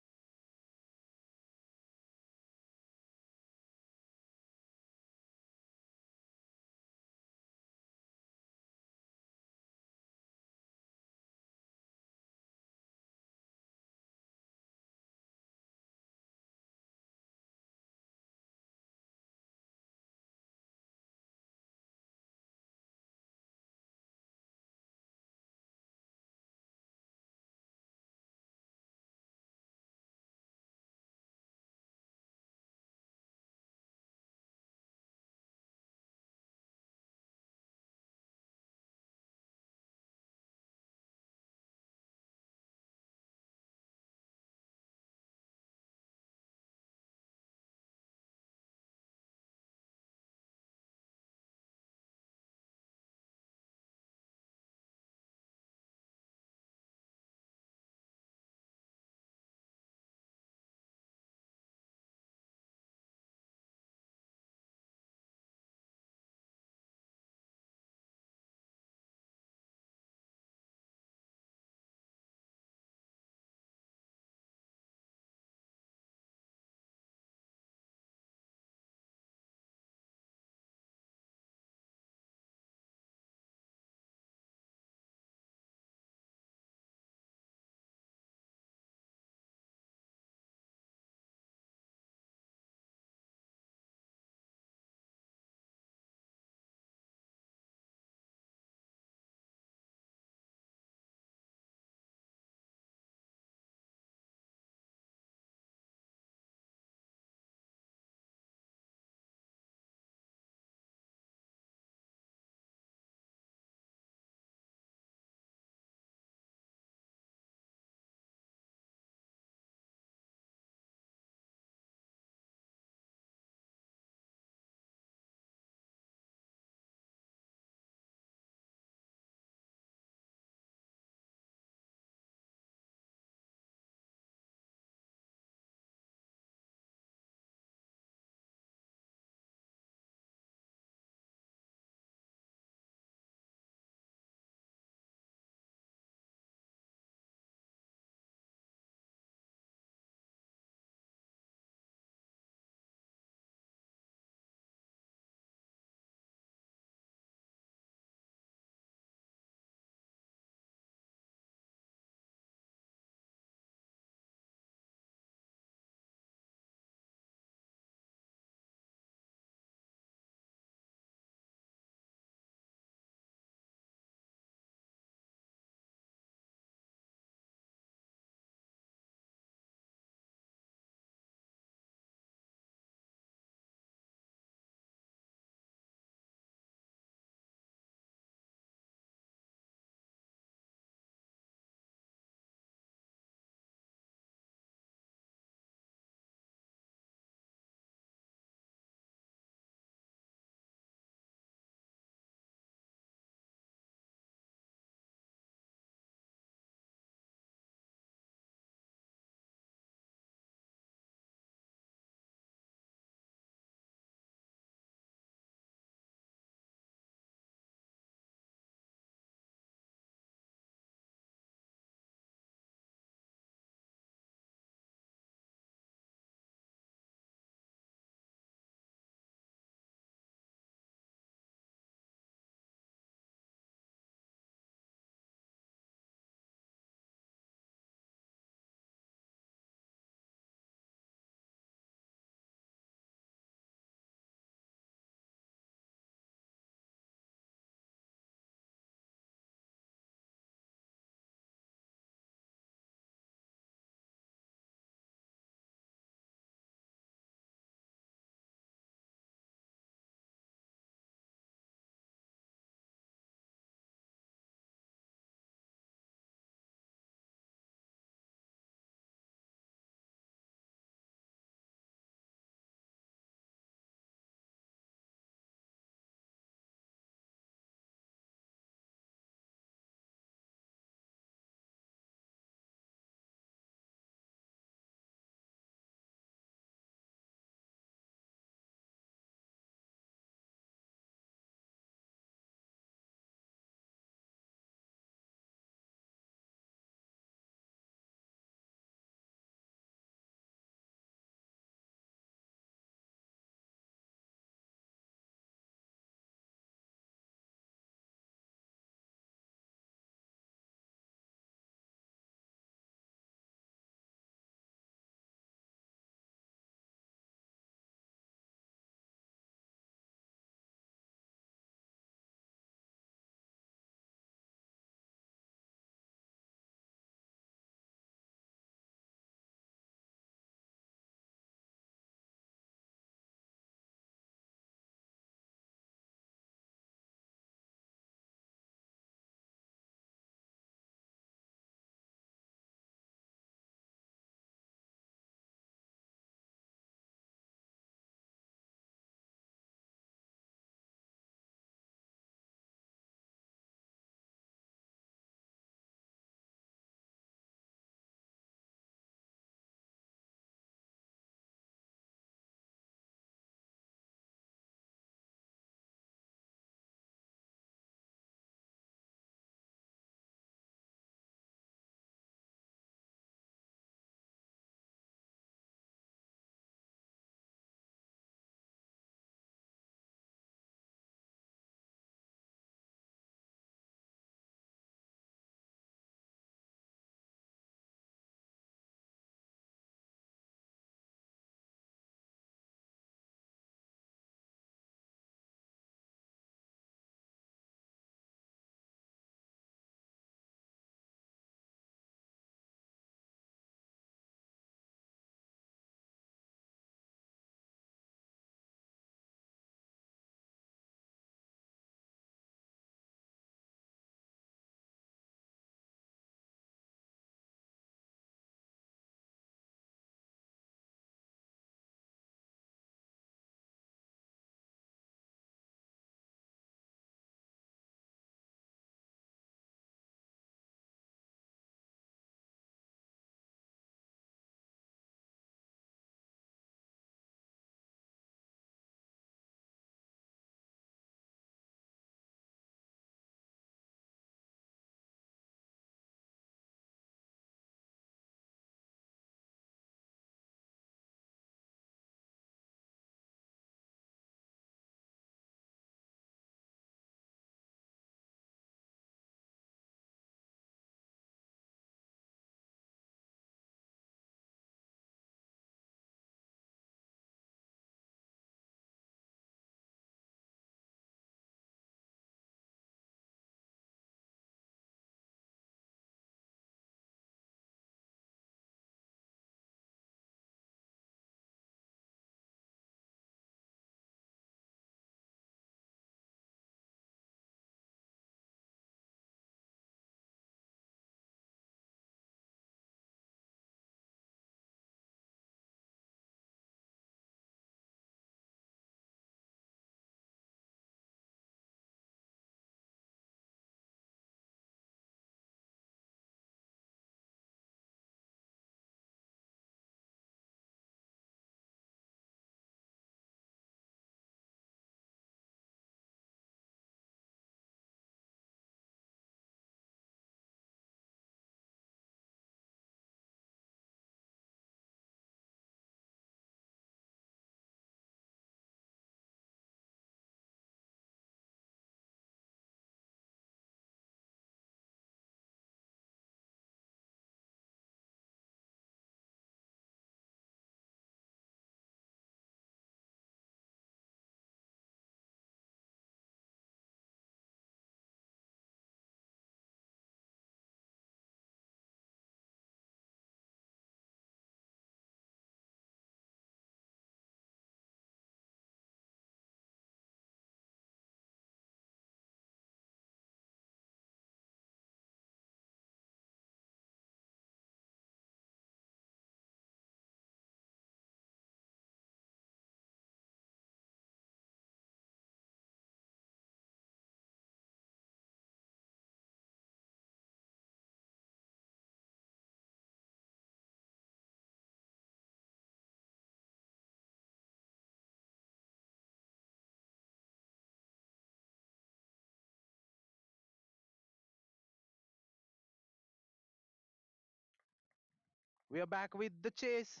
We are back with the chase.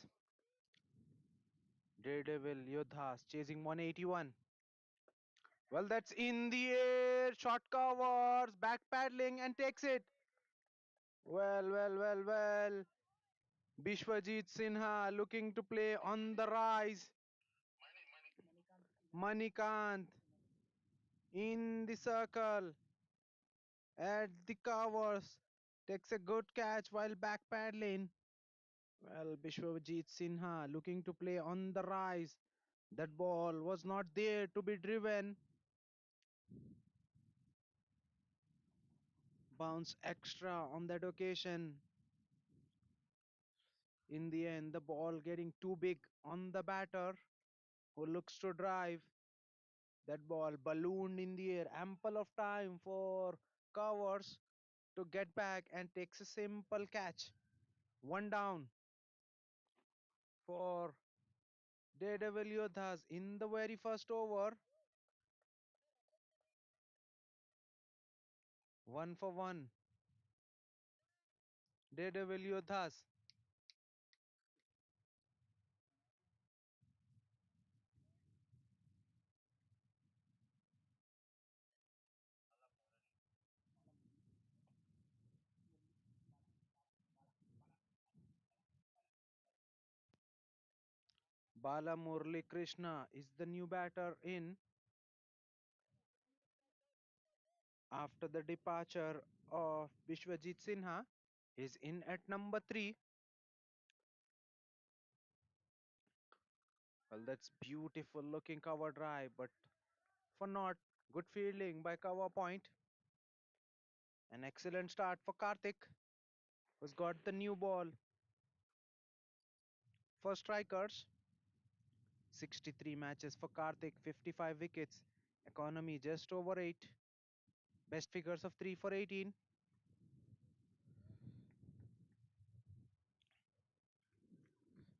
Daredevil Yodhas chasing 181. Well, that's in the air. Short covers, back paddling, and takes it. Well. Bishwajit Sinha looking to play on the rise. Manikant in the circle at the covers. Takes a good catch while back paddling. Well, Bishwajit Sinha looking to play on the rise. That ball was not there to be driven. Bounce extra on that occasion. In the end, the ball getting too big on the batter who looks to drive. That ball ballooned in the air, ample of time for covers to get back and takes a simple catch. One down for Daredevil Yodhas in the very first over. One for one. Daredevil Yodhas. Bala Murali Krishna is the new batter in after the departure of Bishwajit Sinha. He's in at number 3. Well, that's beautiful looking cover drive, but for not good fielding by cover point. An excellent start for Karthik, who's got the new ball for strikers. 63 matches for Karthik, 55 wickets, economy just over 8, best figures of 3 for 18.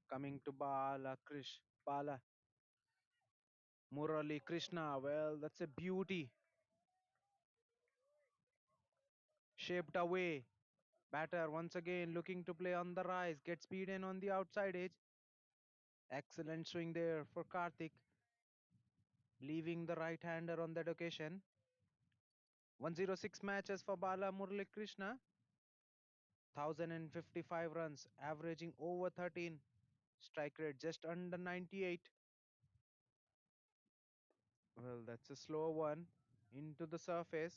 Coming to Bala Murali Krishna. Well, that's a beauty. Shaped away. Batter once again looking to play on the rise. Gets beaten on the outside edge. Excellent swing there for Karthik, leaving the right hander on that occasion. 106 matches for Bala Murali Krishna. 1055 runs, averaging over 13. Strike rate just under 98. Well, that's a slow one. Into the surface.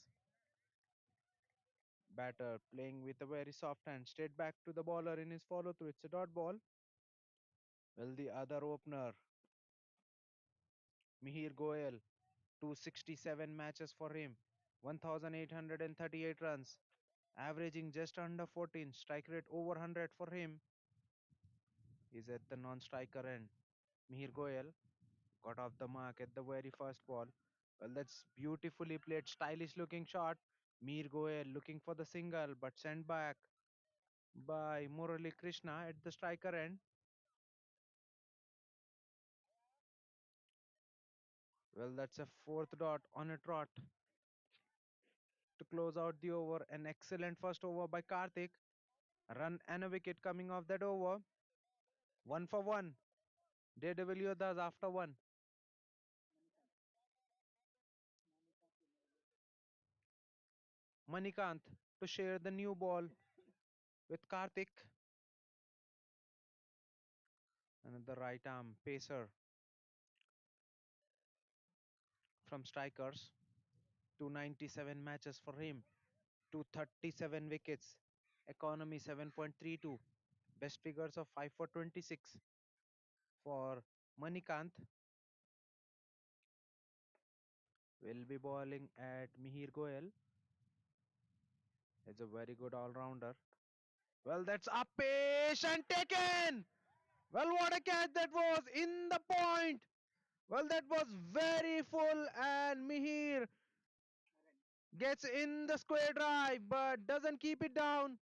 Batter playing with a very soft hand. Straight back to the bowler in his follow through. It's a dot ball. Well, the other opener, Mihir Goel, 267 matches for him. 1838 runs, averaging just under 14. Strike rate over 100 for him. He's at the non striker end. Mihir Goel got off the mark at the very first ball. Well, that's beautifully played, stylish looking shot. Mir Goel looking for the single, but sent back by Murali Krishna at the striker end. Well, that's a fourth dot on a trot to close out the over. An excellent first over by Karthik. Run and a wicket coming off that over. One for one. Daredevil Yodhas after one. Manikant to share the new ball with Karthik. Another right arm pacer from strikers. 297 matches for him. 237 wickets. Economy 7.32. Best figures of 5 for 26 for Manikant. Will be bowling at Mihir Goel. He's a very good all-rounder. Well, that's up pace and taken. Well, what a catch that was in the point. Well, that was very full, and Mihir gets in the square drive but doesn't keep it down.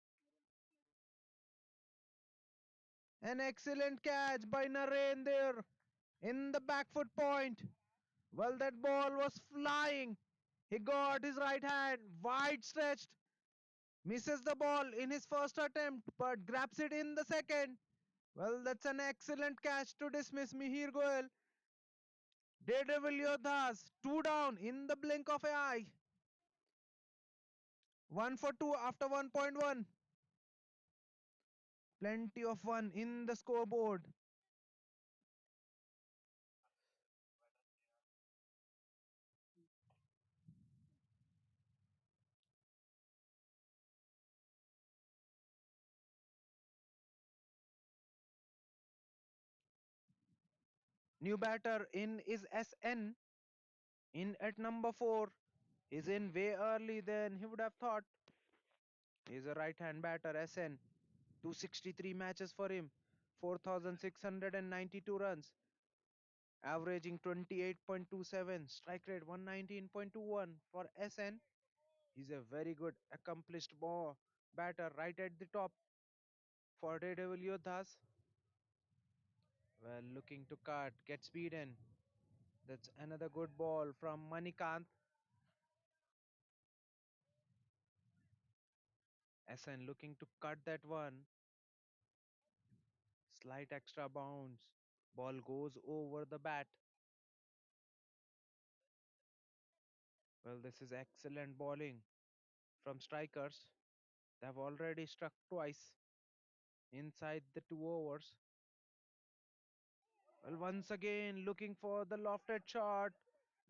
An excellent catch by Naren there in the back foot point. Well, that ball was flying. He got his right hand wide stretched Misses the ball in his first attempt but grabs it in the second. Well, that's an excellent catch to dismiss Mihir Goel. Daredevil Yodhas, two down in the blink of an eye. 1 for 2 after 1.1. Plenty of one in the scoreboard. New batter in is SN. In at number 4. He's in way early than he would have thought. He's a right hand batter, SN. 263 matches for him. 4,692 runs. Averaging 28.27. Strike rate 119.21 for SN. He's a very good, accomplished ball batter right at the top for Daredevil Yodhas. Well, looking to cut, gets beaten. That's another good ball from Manikant. SN looking to cut that one. Slight extra bounce. Ball goes over the bat. Well, this is excellent bowling from strikers. They have already struck twice inside the 2 overs. Well, once again looking for the lofted shot.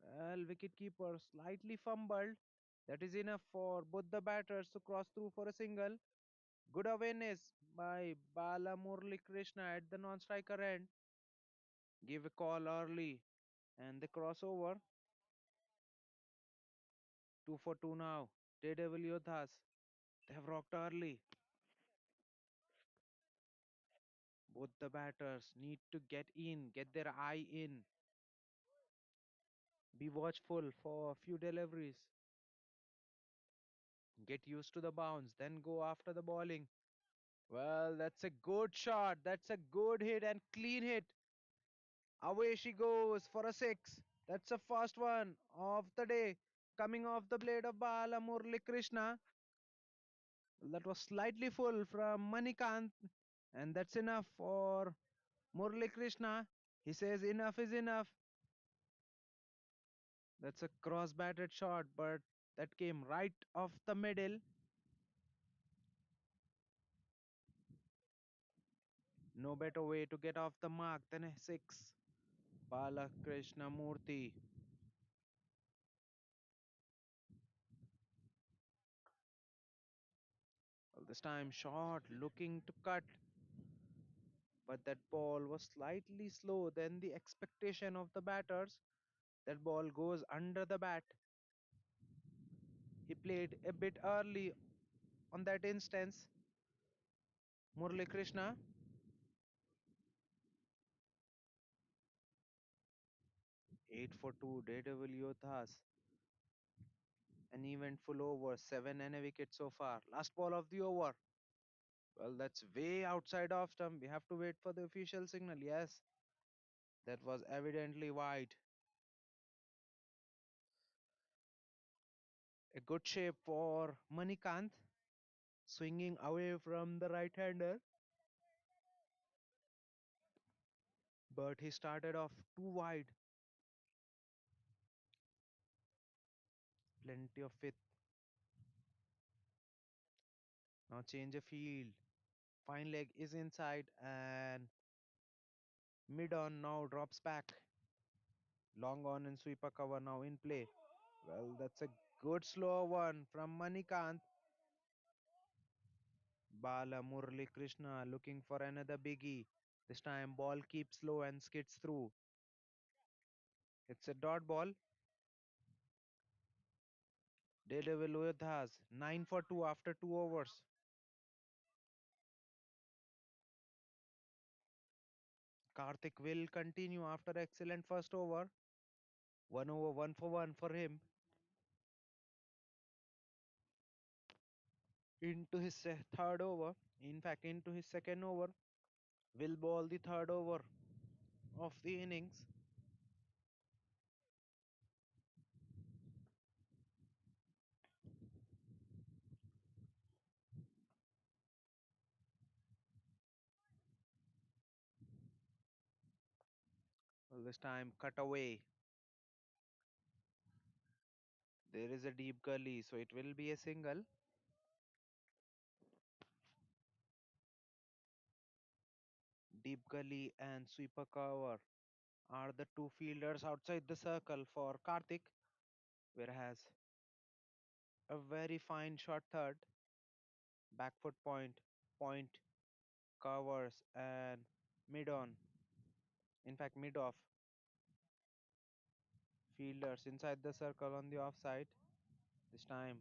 Well, wicketkeeper slightly fumbled. That is enough for both the batters to cross through for a single. Good awareness by Bala Murali Krishna at the non-striker end. Give a call early and the crossover. 2 for 2 now. Daredevil Yodhas. They have rocked early. Both the batters need to get in, get their eye in. Be watchful for a few deliveries. Get used to the bounce, then go after the bowling. Well, that's a good shot. That's a good hit and clean hit. Away she goes for a six. That's a first one of the day. Coming off the blade of Bala Murli Krishna. That was slightly full from Manikant. And that's enough for Murli Krishna. He says enough is enough. That's a cross batted shot, but that came right off the middle. No better way to get off the mark than a six. Bala Krishna Murthy. Well, this time short, looking to cut, but that ball was slightly slow than the expectation of the batters. That ball goes under the bat. He played a bit early on that instance. Murali Krishna. 8 for 2, Daredevil Yodhas. An eventful over, 7 and a wicket so far. Last ball of the over. Well, that's way outside off stump. We have to wait for the official signal. Yes, that was evidently wide. A good shape for Manikant, swinging away from the right hander. But he started off too wide. Plenty of width. Now change a field. Fine leg is inside and mid on now drops back. Long on and sweeper cover now in play. Well, that's a good slow one from Manikant. Bala Murali Krishna looking for another biggie. This time ball keeps low and skids through. It's a dot ball. Daredevil Yodhas 9 for 2 after 2 overs. Karthik will continue after excellent first over. 1 over 1 for 1 for him. Into his third over. In fact, into his second over. Will ball the third over of the innings. Well, this time cut away. There is a deep gully, so it will be a single. Deep gully and sweeper cover are the two fielders outside the circle for Karthik, whereas a very fine short third, back foot point covers and mid on. In fact, mid off fielders inside the circle on the offside. This time,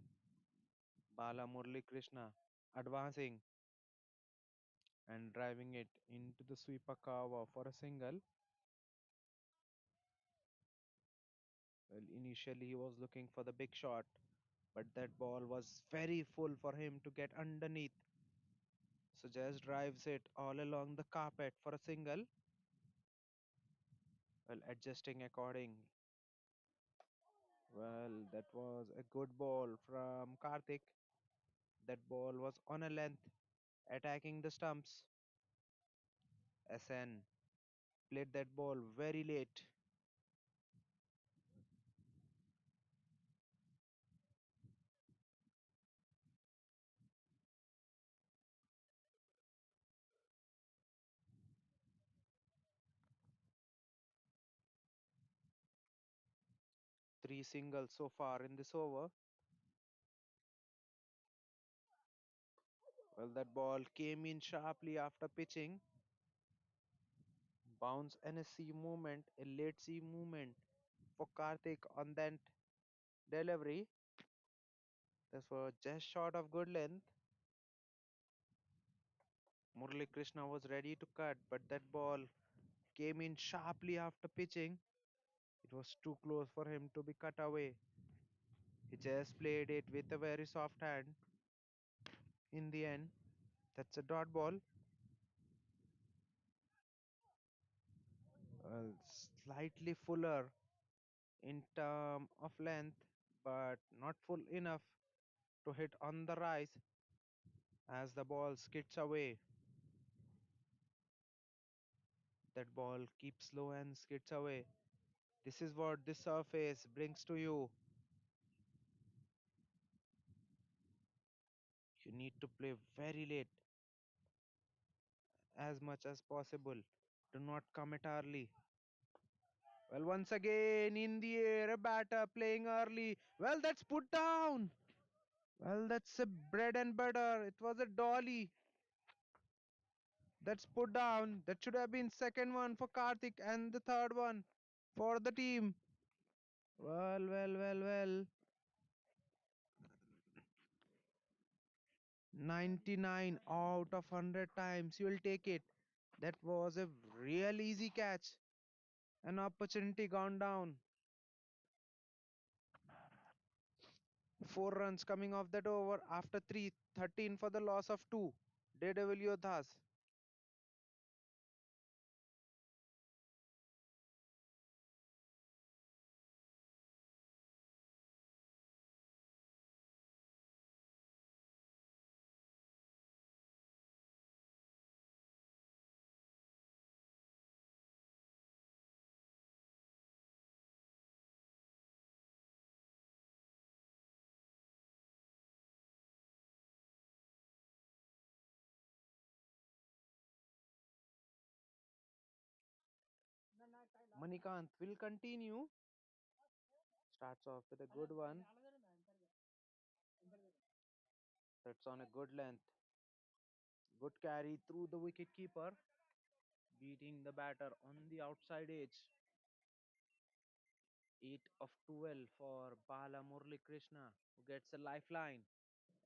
Bala Murli Krishna advancing and driving it into the sweeper cover for a single. Well, initially he was looking for the big shot, but that ball was very full for him to get underneath. So just drives it all along the carpet for a single. Well, adjusting according. Well, that was a good ball from Karthik. That ball was on a length, attacking the stumps. SN played that ball very late. Three singles so far in this over. Well, that ball came in sharply after pitching. Bounce and a C movement, a late C movement for Karthik on that delivery. This was just short of good length. Murali Krishna was ready to cut, but that ball came in sharply after pitching. It was too close for him to be cut away. He just played it with a very soft hand. In the end, that's a dot ball. Slightly fuller in term of length, but not full enough to hit on the rise as the ball skids away. That ball keeps low and skids away. This is what this surface brings to you. You need to play very late as much as possible. Do not commit early. Well, once again in the air, a batter playing early. Well, that's put down. Well, that's a bread and butter. It was a dolly. That's put down. That should have been second one for Karthik and the third one for the team. Well. 99 out of 100 times you will take it. That was a real easy catch. An opportunity gone down. Four runs coming off that over after 13 for the loss of two. Daredevil Yodhas. Manikant will continue. Starts off with a good one. That's on a good length. Good carry through the wicket keeper. Beating the batter on the outside edge. 8 of 12 for Bala Murli Krishna, who gets a lifeline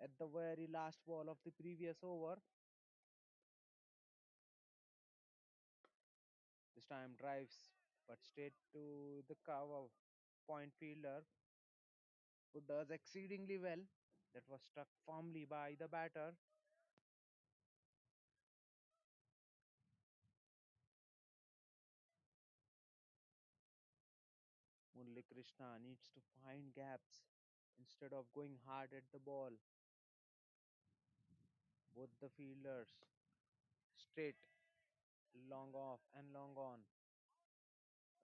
at the very last ball of the previous over. This time drives, but straight to the cover point fielder, who does exceedingly well. That was struck firmly by the batter. Murli Krishna needs to find gaps instead of going hard at the ball. Both the fielders straight, long off and long on.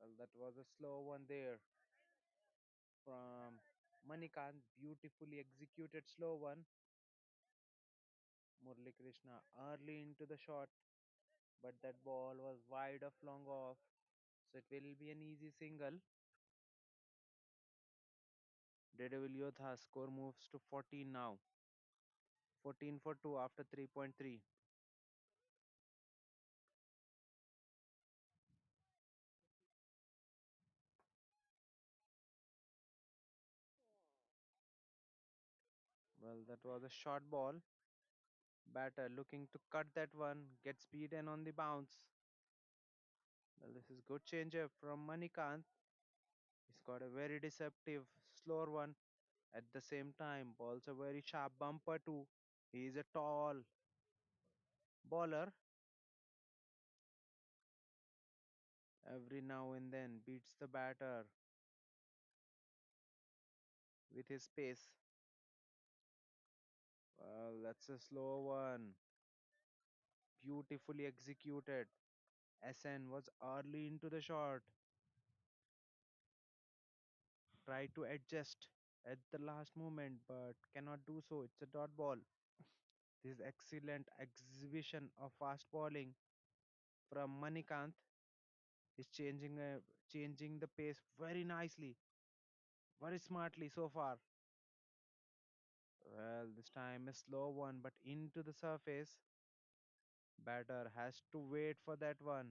Well, that was a slow one there from Manikant. Beautifully executed slow one. Murli Krishna early into the shot, but that ball was wide of long off. So it will be an easy single. Daredevil Yodhas score moves to 14 now. 14 for 2 after 3.3. Well, that was a short ball. Batter looking to cut that one, gets beaten on the bounce. Well, this is good changer from Manikant. He's got a very deceptive, slower one. At the same time, balls a very sharp bumper too. He is a tall bowler. Every now and then beats the batter with his pace. Well, that's a slow one. Beautifully executed. SN was early into the shot. Tried to adjust at the last moment but cannot do so. It's a dot ball. This excellent exhibition of fast bowling from Manikant is changing the pace very nicely, very smartly so far. Well, this time a slow one, but into the surface. Batter has to wait for that one.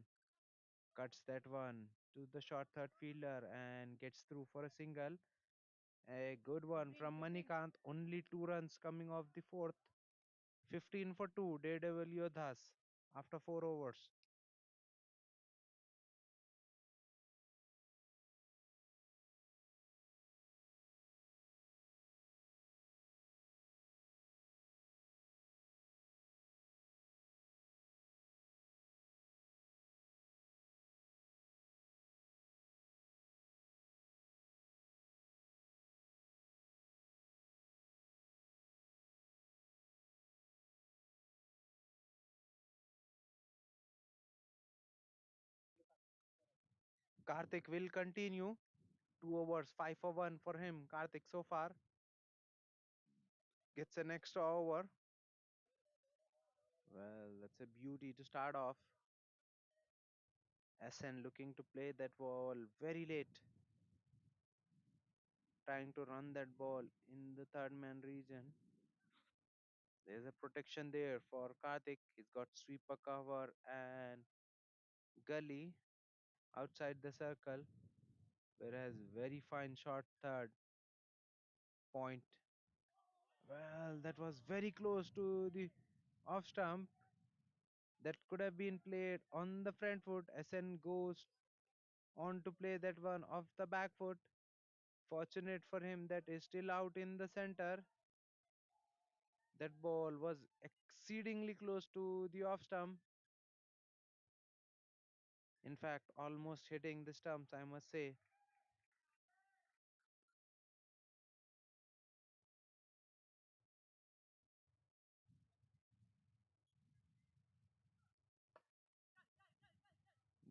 Cuts that one to the short third fielder and gets through for a single. A good one from Manikant. Only 2 runs coming off the fourth. 15 for 2. Daredevil Yodhas after 4 overs. Karthik will continue. 2 overs, 5 for 1 for him. Karthik so far gets an extra over. Well, that's a beauty to start off. SN looking to play that ball very late, trying to run that ball in the third man region. There's a protection there for Karthik. He's got sweeper cover and gully outside the circle, whereas very fine shot third point. Well, that was very close to the off stump. That could have been played on the front foot. SN goes on to play that one off the back foot. Fortunate for him that is still out in the center. That ball was exceedingly close to the off stump. In fact, almost hitting the stumps, I must say.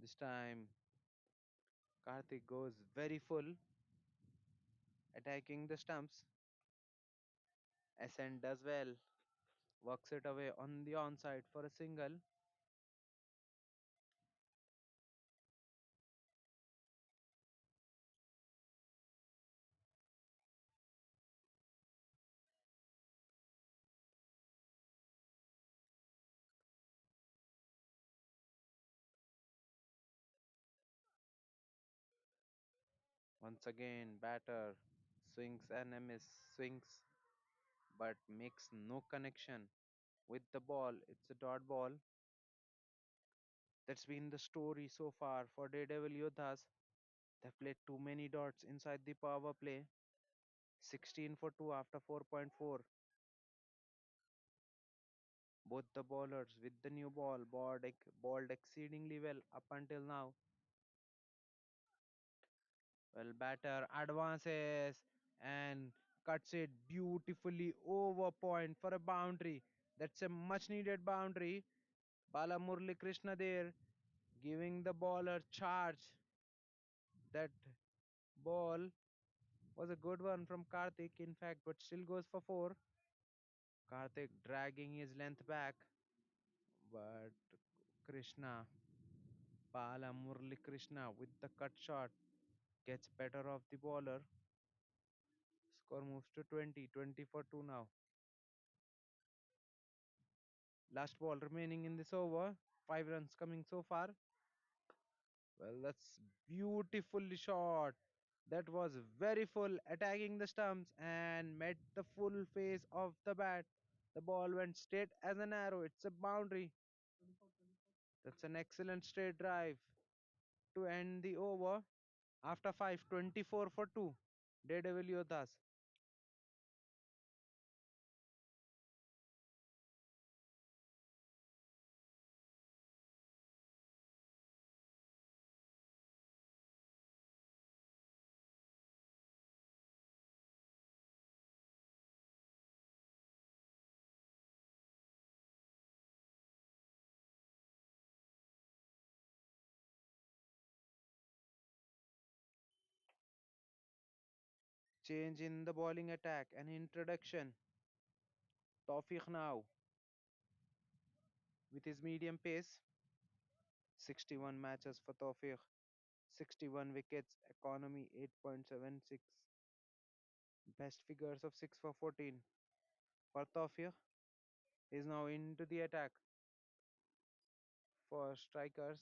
This time, Karthik goes very full, attacking the stumps. SN does well, works it away on the onside for a single. Once again, batter swings and a miss, swings but makes no connection with the ball. It's a dot ball. That's been the story so far for Daredevil Yodhas. They've played too many dots inside the power play. 16 for 2 after 4.4. Both the bowlers with the new ball bowled exceedingly well up until now. Well, batter advances and cuts it beautifully over point for a boundary. That's a much needed boundary. Bala Murli Krishna there giving the bowler charge. That ball was a good one from Karthik, in fact, but still goes for four. Karthik dragging his length back, but Krishna, Bala Murli Krishna with the cut shot gets better of the bowler. Score moves to 20, 20 for 2 now. Last ball remaining in this over. 5 runs coming so far. Well, that's beautifully shot. That was very full, attacking the stumps and met the full face of the bat. The ball went straight as an arrow. It's a boundary. That's an excellent straight drive to end the over. After 5, 24 for 2. Daredevil Yodhas. Change in the bowling attack. An introduction. Tawfiq now with his medium pace. 61 matches for Tawfiq. 61 wickets. Economy 8.76. Best figures of 6 for 14. For Tawfiq is now into the attack for strikers.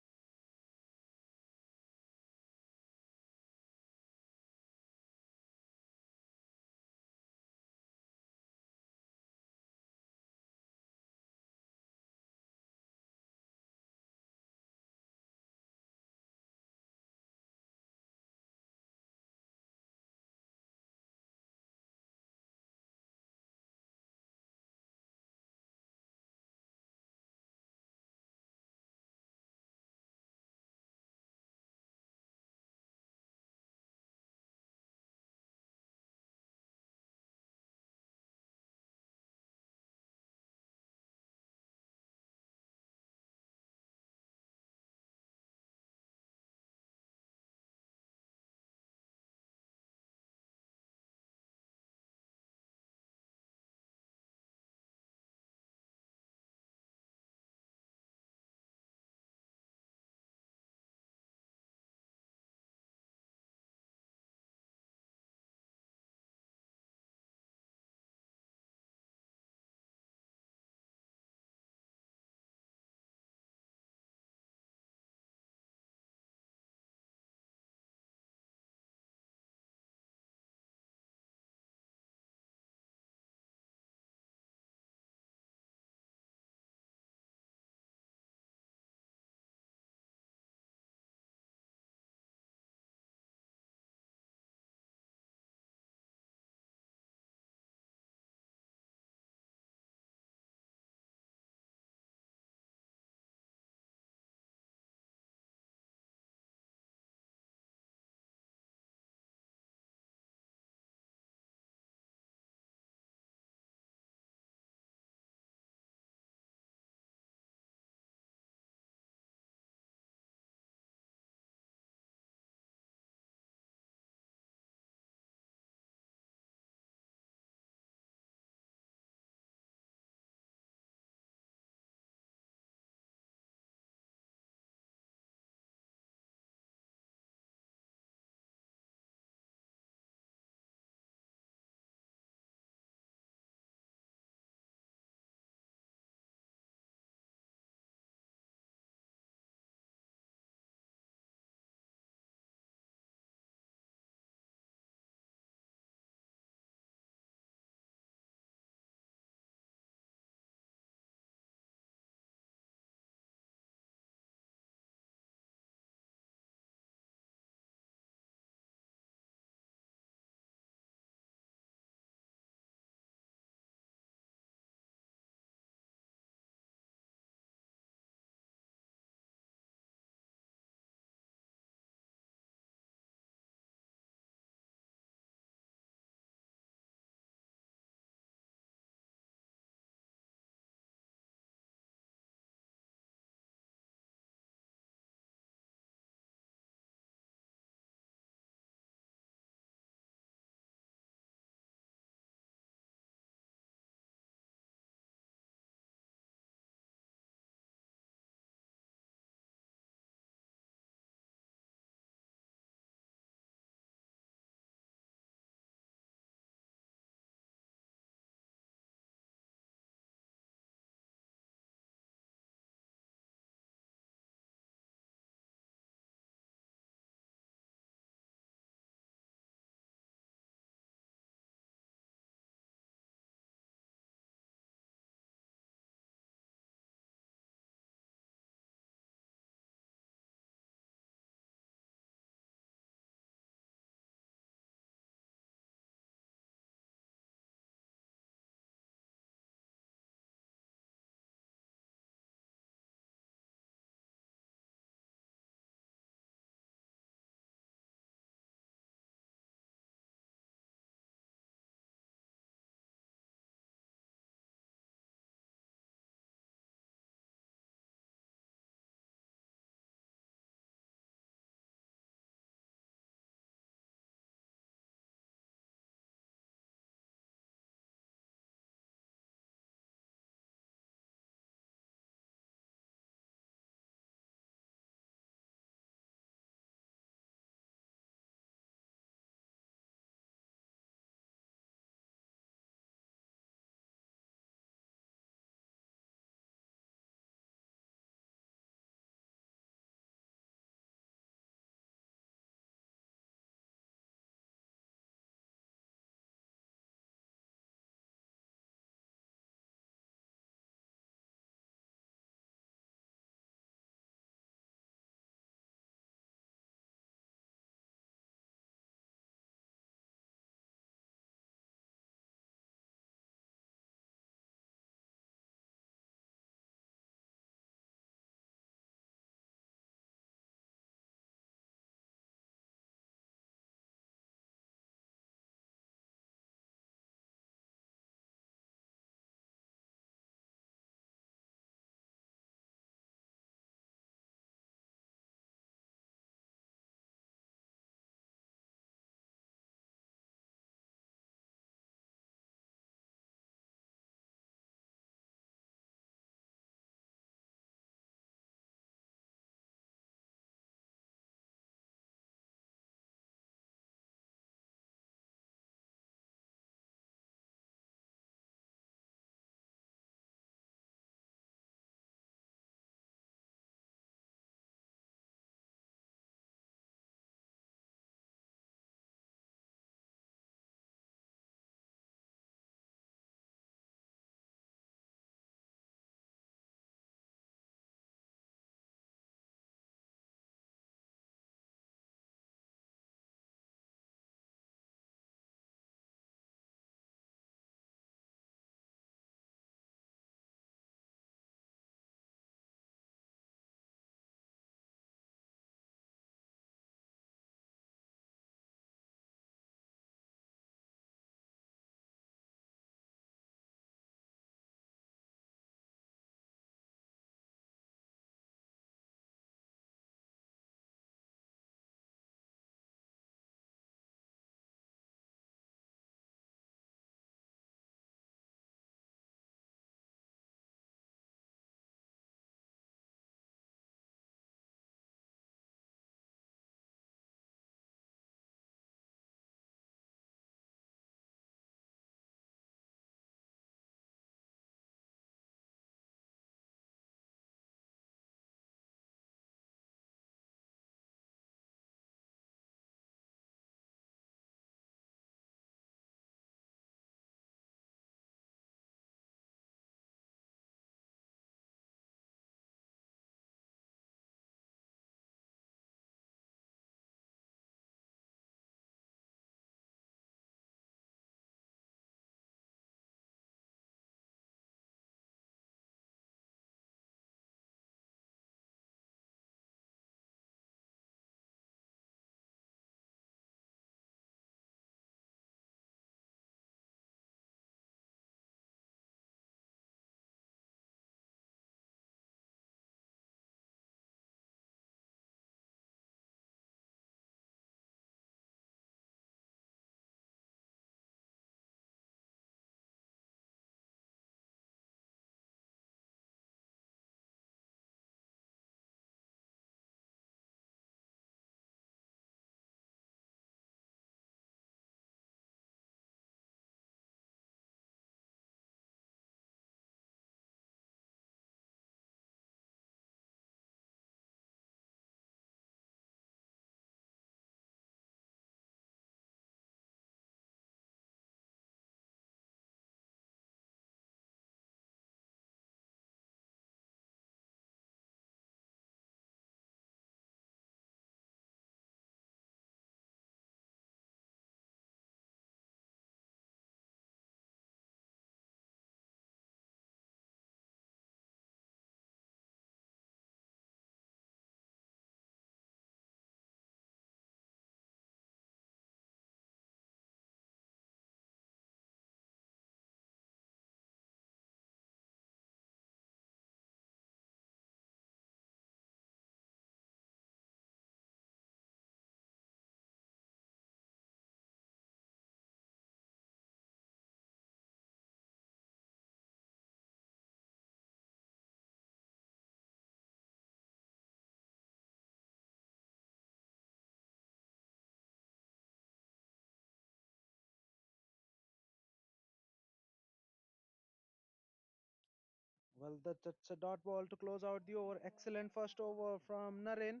Well, that's a dot ball to close out the over. Excellent first over from Naren.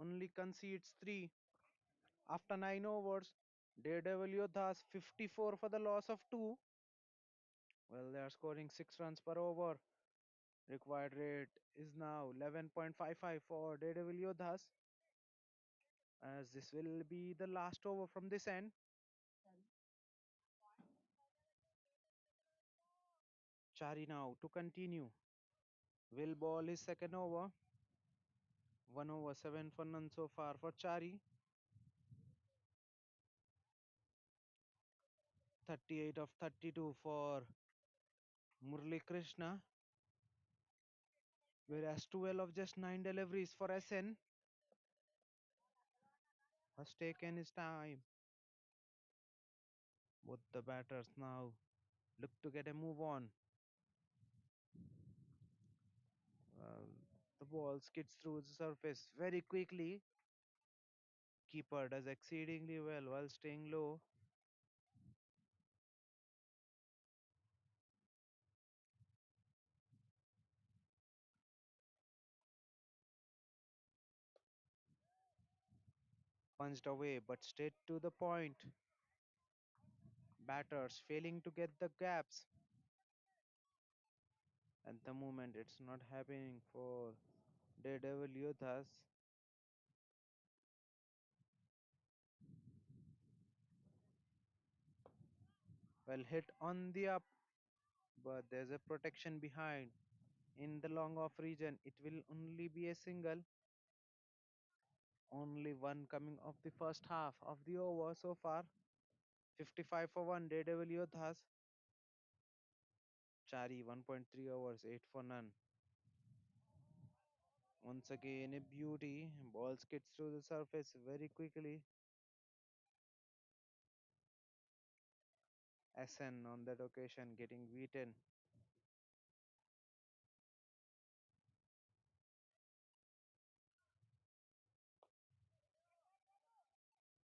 Only concedes three. After 9 overs, Daredevil Yodhas 54 for the loss of two. Well, they are scoring 6 runs per over. Required rate is now 11.55 for Daredevil Yodhas, as this will be the last over from this end. Chari now to continue. Will ball his second over. 1 over 7 for none so far for Chari. 38 of 32 for Murli Krishna, whereas 12 of just 9 deliveries for SN has taken his time. Both the batters now look to get a move on. Uh, the ball skids through the surface very quickly. Keeper does exceedingly well while staying low. Punched away but straight to the point. Batters failing to get the gaps. At the moment, it's not happening for Daredevil Yodhas. Well hit on the up, but there's a protection behind. In the long off region, it will only be a single. Only one coming of the first half of the over so far. 55 for 1, Daredevil Yodhas. Chari 1.3 overs, 8 for none. Once again, a beauty. Ball skids through the surface very quickly. SN on that occasion getting beaten.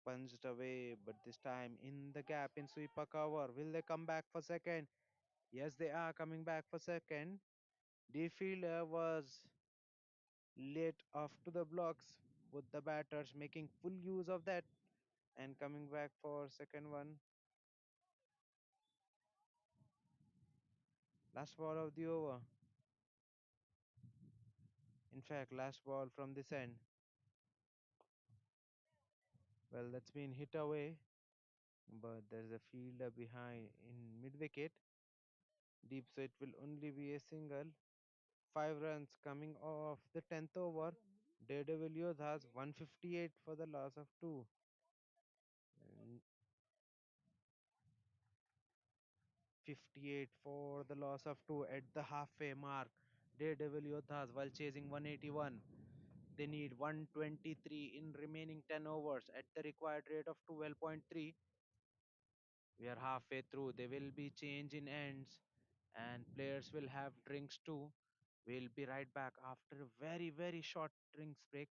Punched away, but this time in the gap in sweeper cover. Will they come back for second? Yes, they are coming back for second. The fielder was late off to the blocks, with the batters making full use of that and coming back for second one. Last ball of the over. In fact, last ball from this end. Well, that's been hit away, but there's a fielder behind in mid wicket. Deep, so it will only be a single. 5 runs coming off the 10th over. Daredevil has 158 for the loss of two. And 58 for the loss of two at the halfway mark. Daredevil Yodhas while chasing 181. They need 123 in remaining 10 overs at the required rate of 12.3. We are halfway through. There will be change in ends and players will have drinks too. We'll be right back after a very short drinks break.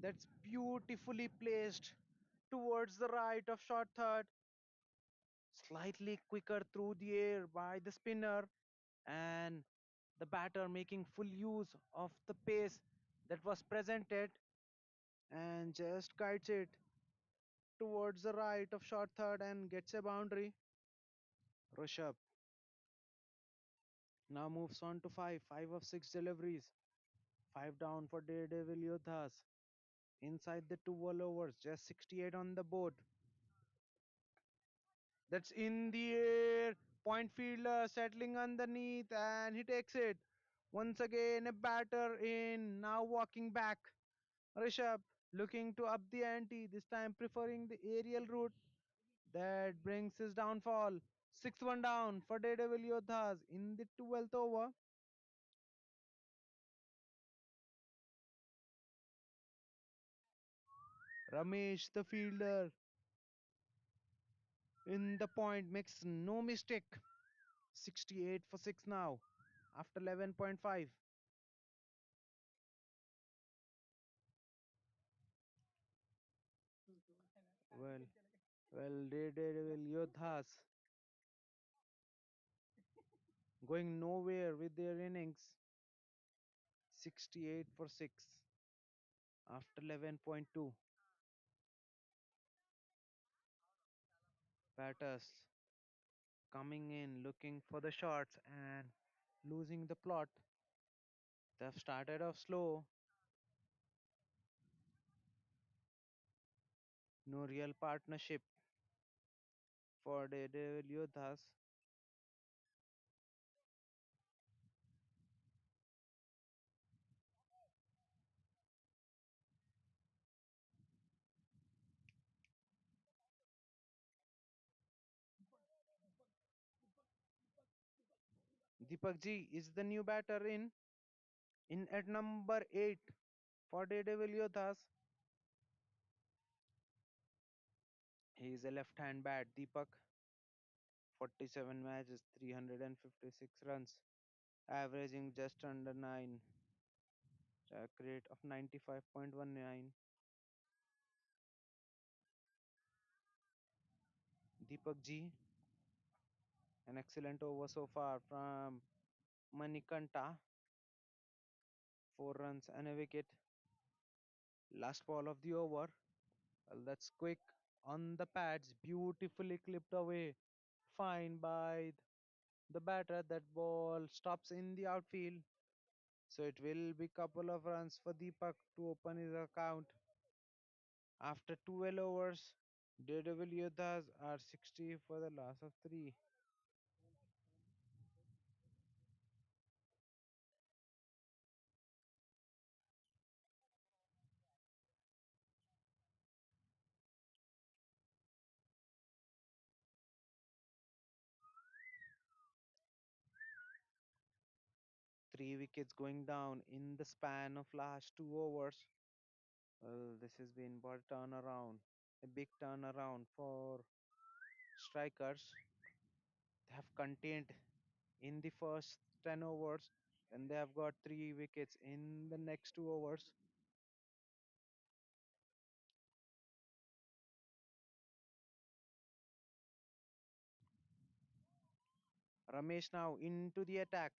That's beautifully placed towards the right of short third, slightly quicker through the air by the spinner, and the batter making full use of the pace that was presented and just guides it towards the right of short third and gets a boundary. Rishabh now moves on to five of six deliveries, five down for Daredevil Yodhas. Inside the 12 overs, just 68 on the board. That's in the air. Point fielder settling underneath and he takes it. Once again, a batter in, now walking back. Rishabh looking to up the ante, this time preferring the aerial route that brings his downfall. 6th one down for Daredevil Yodhas in the 12th over. Ramesh, the fielder, in the point, makes no mistake. 68 for 6 now after 11.5. Well, well, Daredevil Yodhas going nowhere with their innings. 68 for 6 after 11.2. Batters coming in looking for the shots and losing the plot. They've started off slow, no real partnership for Daredevil Yodhas. Deepak Ji is the new batter in at number 8 for Daredevil Yodhas. He is a left-hand bat. Deepak, 47 matches, 356 runs, averaging just under 9, strike rate of 95.19. Deepak Ji, an excellent over so far from Manikanta, 4 runs and a wicket. Last ball of the over. Well, that's quick on the pads, beautifully clipped away. Fine by the batter. That ball stops in the outfield. So it will be couple of runs for Deepak to open his account. After 12 overs, Daredevil Yodhas are 60 for the last of 3. 3 wickets going down in the span of last 2 overs. Well, this has been but a turnaround, a big turnaround for strikers. They have contained in the first 10 overs and they have got 3 wickets in the next 2 overs. Ramesh now into the attack.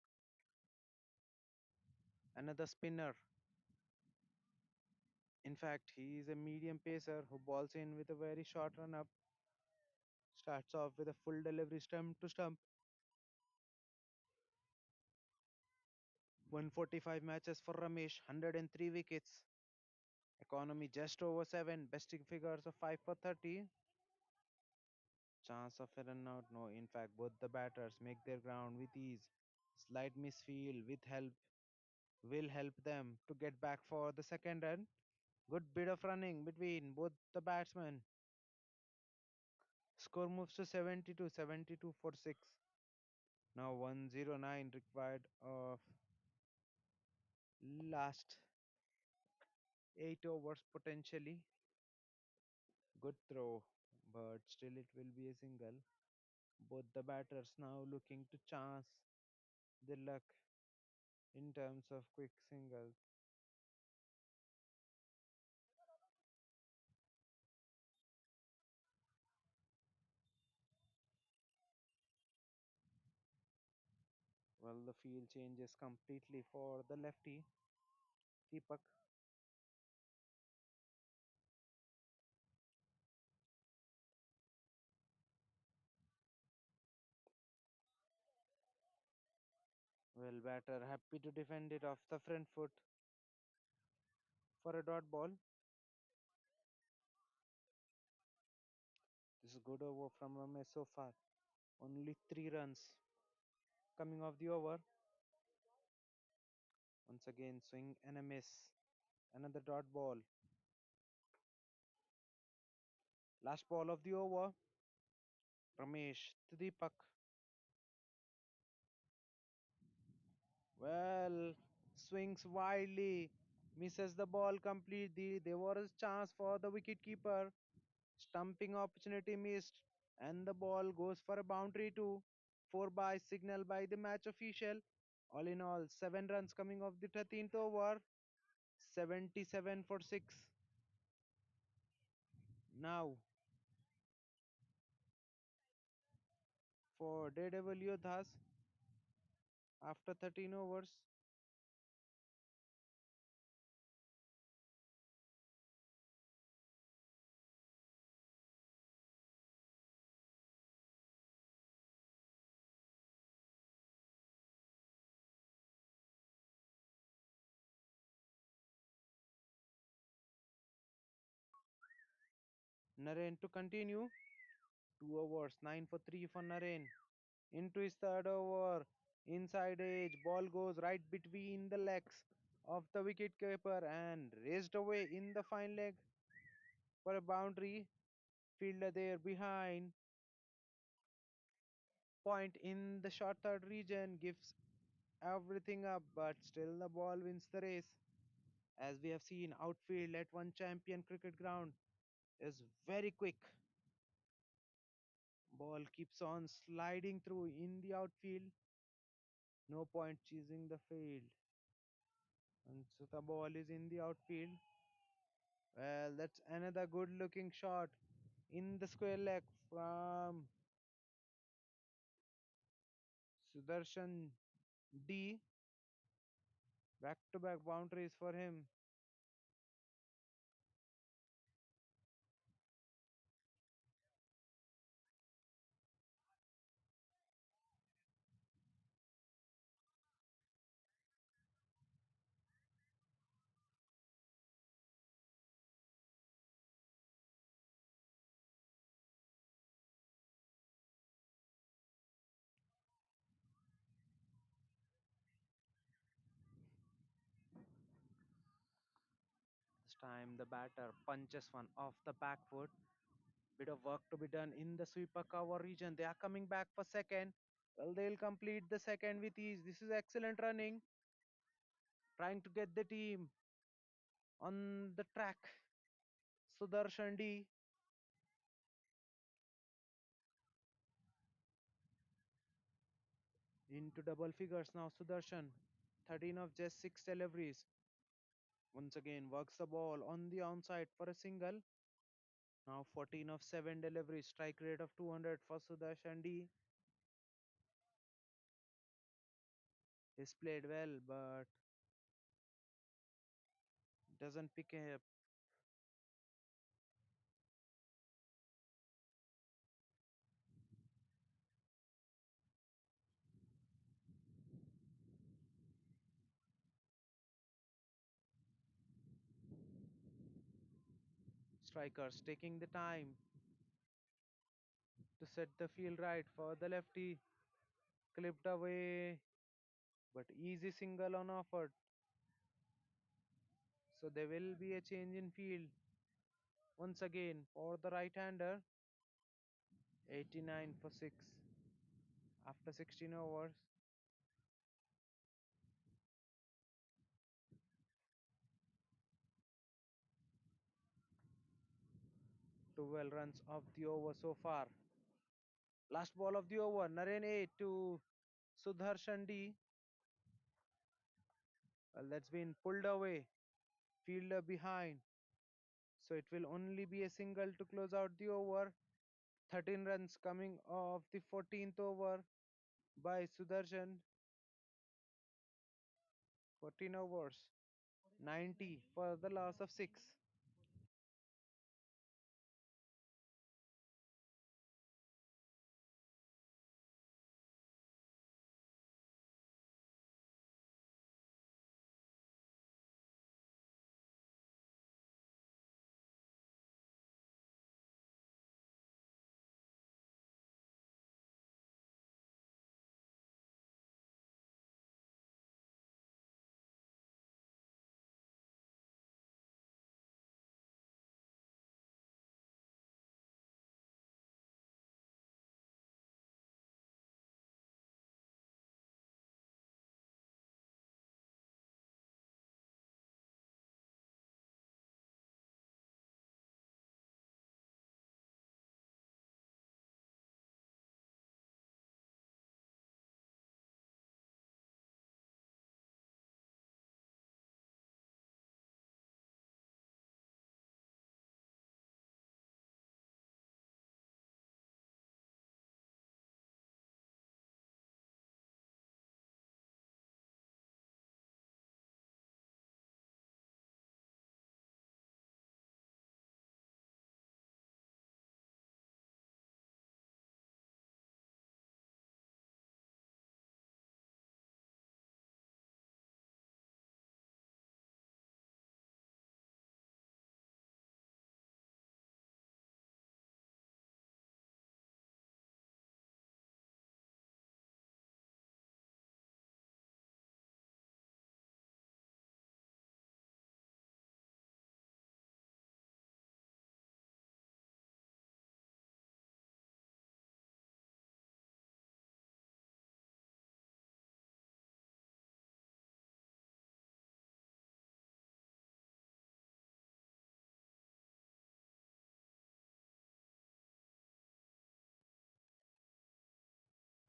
Another spinner. In fact, he is a medium pacer who balls in with a very short run up. Starts off with a full delivery stump to stump. 145 matches for Ramesh, 103 wickets. Economy just over 7. Best figures of 5 for 30. Chance of a run out? No. In fact, both the batters make their ground with ease. Slight misfield with help will help them to get back for the second run. Good bit of running between both the batsmen. Score moves to 72, 72 for 6. Now 109 required of last 8 overs potentially. Good throw, but still it will be a single. Both the batters now looking to chance their luck in terms of quick singles. Well, the field changes completely for the lefty, Deepak. Well, batter happy to defend it off the front foot for a dot ball. This is good over from Ramesh so far. Only 3 runs coming off the over. Once again, swing and a miss. Another dot ball. Last ball of the over. Ramesh to Deepak. Well, swings wildly, misses the ball completely. There was a chance for the wicketkeeper. Stumping opportunity missed, and the ball goes for a boundary too. 4 by signal by the match official. All in all, 7 runs coming off the 13th over. 77 for 6. Now for Daredevil Yodhas after 13 overs. Naren to continue. 2 overs, 9 for 3 for Naren. Into his third over. Inside edge. Ball goes right between the legs of the wicketkeeper and raised away in the fine leg for a boundary. Fielder there behind. Point in the short third region gives everything up, but still the ball wins the race. As we have seen, outfield at one champion cricket ground is very quick. Ball keeps on sliding through in the outfield. No point choosing the field. And so the ball is in the outfield. Well, that's another good looking shot in the square leg from Sudarshan D. Back to back boundaries for him. This time the batter punches one off the back foot. Bit of work to be done in the sweeper cover region. They are coming back for second. Well, they'll complete the second with ease. This is excellent running. Trying to get the team on the track. Sudarshan D into double figures now. Sudarshan, 13 of just 6 deliveries. Once again, works the ball on the onside for a single. Now 14 of 7 deliveries. Strike rate of 200 for Sudarshan D. He's played well, but doesn't pick up. Strikers taking the time to set the field right for the lefty. Clipped away, but easy single on offer. So there will be a change in field once again for the right hander. 89 for 6 after 16 overs. 12 runs of the over so far. Last ball of the over. Naren A to Sudharshan D. Well, that's been pulled away. Fielder behind. So it will only be a single to close out the over. 13 runs coming off the 14th over by Sudarshan. 14 overs. 90 for the loss of 6.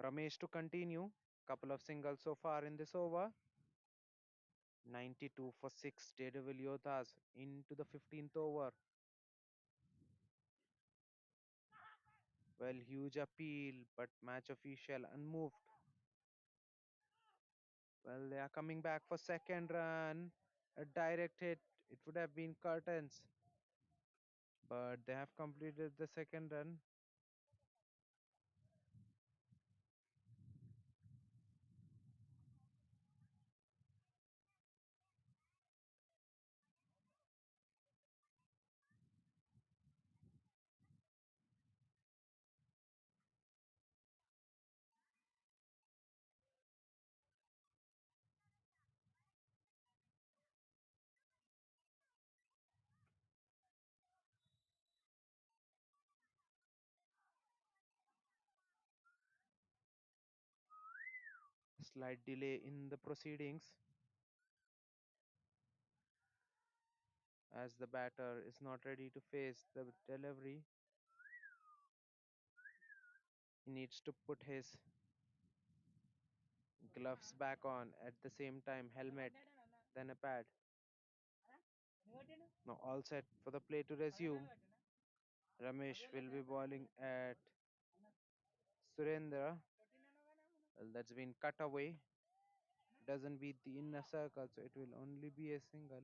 Ramesh to continue. Couple of singles so far in this over. 92 for 6. Daredevil Yodhas into the 15th over. Well, huge appeal, but match official unmoved. Well, they are coming back for second run. A direct hit. It would have been curtains, but they have completed the second run. Slight delay in the proceedings as the batter is not ready to face the delivery. He needs to put his gloves back on at the same time, helmet, then a pad. Now all set for the play to resume. Ramesh will be bowling at Surendra. Well, that's been cut away. Doesn't beat the inner circle, so it will only be a single.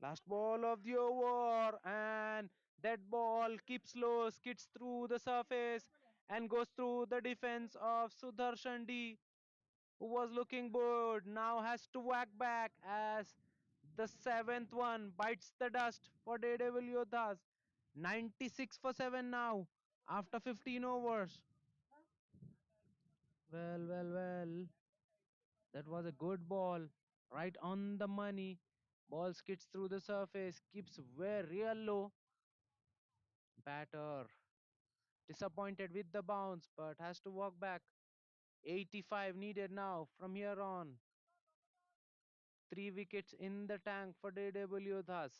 Last ball of the over, and that ball keeps low, skids through the surface, and goes through the defense of Sudarshan D, who was looking bored. Now has to whack back as the seventh one bites the dust for Daredevil Yodhas. 96 for 7 now after 15 overs. Well. That was a good ball. Right on the money. Ball skids through the surface, keeps very real low. Batter disappointed with the bounce, but has to walk back. 85 needed now from here on. 3 wickets in the tank for Daredevil Yodhas.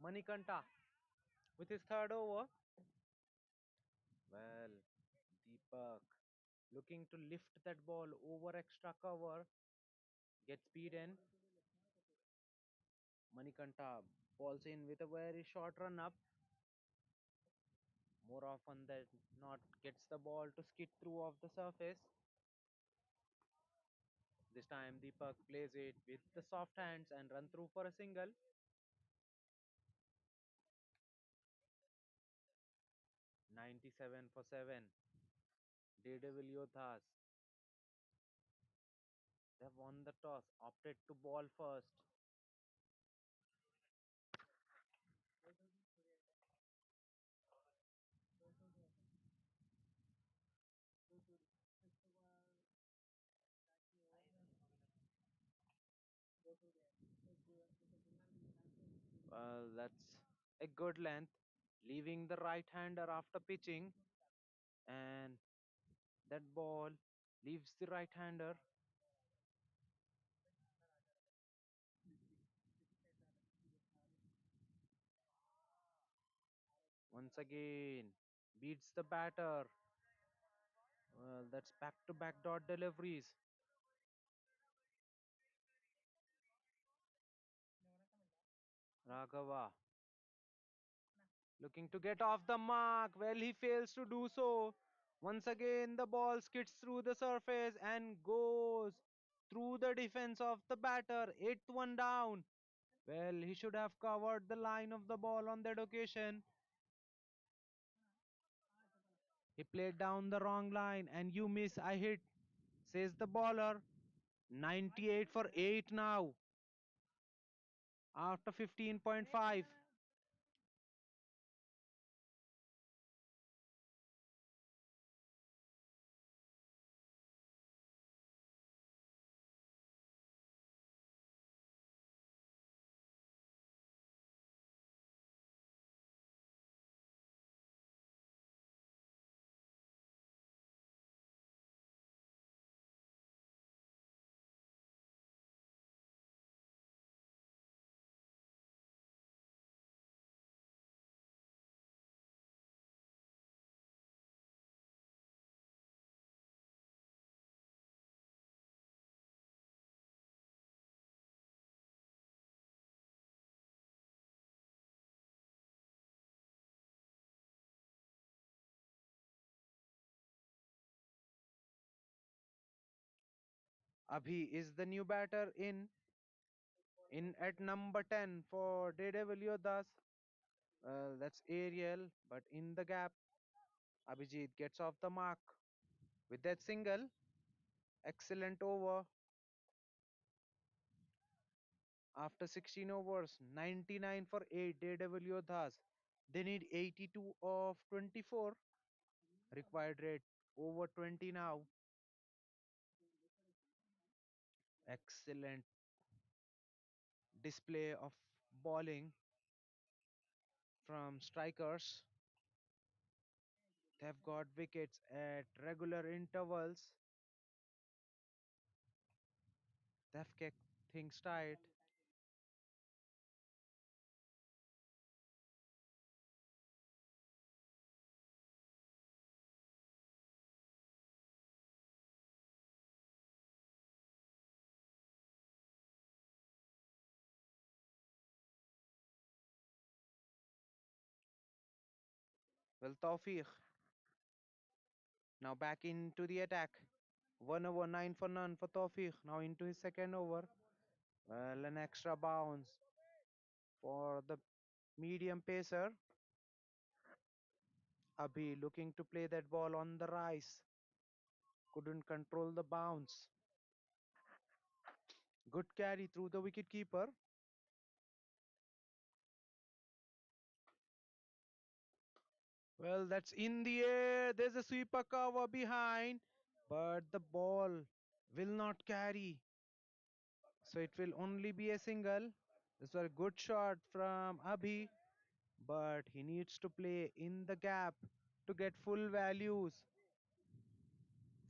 Manikanta with his third over. Well, Deepak looking to lift that ball over extra cover, gets beaten. Manikanta falls in with a very short run up. More often than not, gets the ball to skid through off the surface. This time Deepak plays it with the soft hands and run through for a single. 97 for 7. Daredevil Yodhas. They won the toss, opted to ball first. Well, that's a good length, leaving the right hander after pitching, and that ball leaves the right hander. Once again, beats the batter. Well, that's back to back dot deliveries. Raghava looking to get off the mark. Well, he fails to do so. Once again, the ball skids through the surface and goes through the defense of the batter. 8th one down. Well, he should have covered the line of the ball on that occasion. He played down the wrong line and you miss, I hit, says the bowler. 98 for 8 now after 15.5. Abhi is the new batter in at number 10 for Daredevil Yodhas. That's Ariel, but in the gap, Abhijit gets off the mark with that single. Excellent over after 16 overs, 99 for 8 Daredevil Yodhas. They need 82 of 24. Required rate over 20 now. Excellent display of bowling from strikers. They've got wickets at regular intervals. They've kept things tight. Well, Tawfiq now back into the attack. 1 over 9 for none for Tawfiq. Now into his second over. Well, an extra bounce for the medium pacer. Abhi looking to play that ball on the rise. Couldn't control the bounce. Good carry through the wicket keeper. Well, that's in the air. There's a sweeper cover behind, but the ball will not carry. So it will only be a single. This was a good shot from Abhi, but he needs to play in the gap to get full values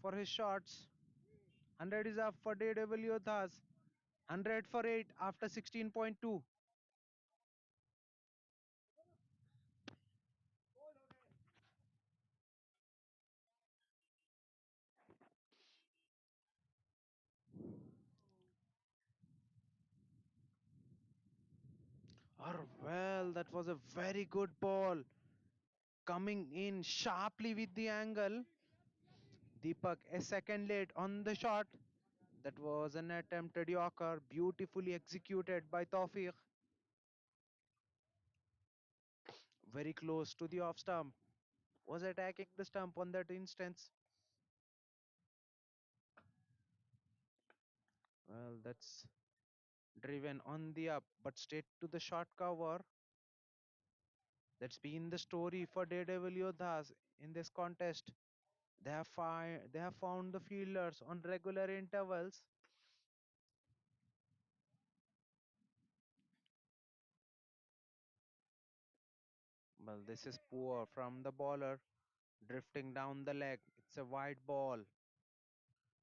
for his shots. 100 is up for Daredevil Yodhas. 100 for 8 after 16.2. Or well, that was a very good ball coming in sharply with the angle. Deepak a second late on the shot. That was an attempted Yorker, beautifully executed by Tawfiq, very close to the off stump. Was attacking the stump on that instance. Well, that's driven on the up, but straight to the short cover. That's been the story for Daredevil Yodhas in this contest. They have found the fielders on regular intervals. Well, this is poor from the bowler, drifting down the leg. It's a wide ball.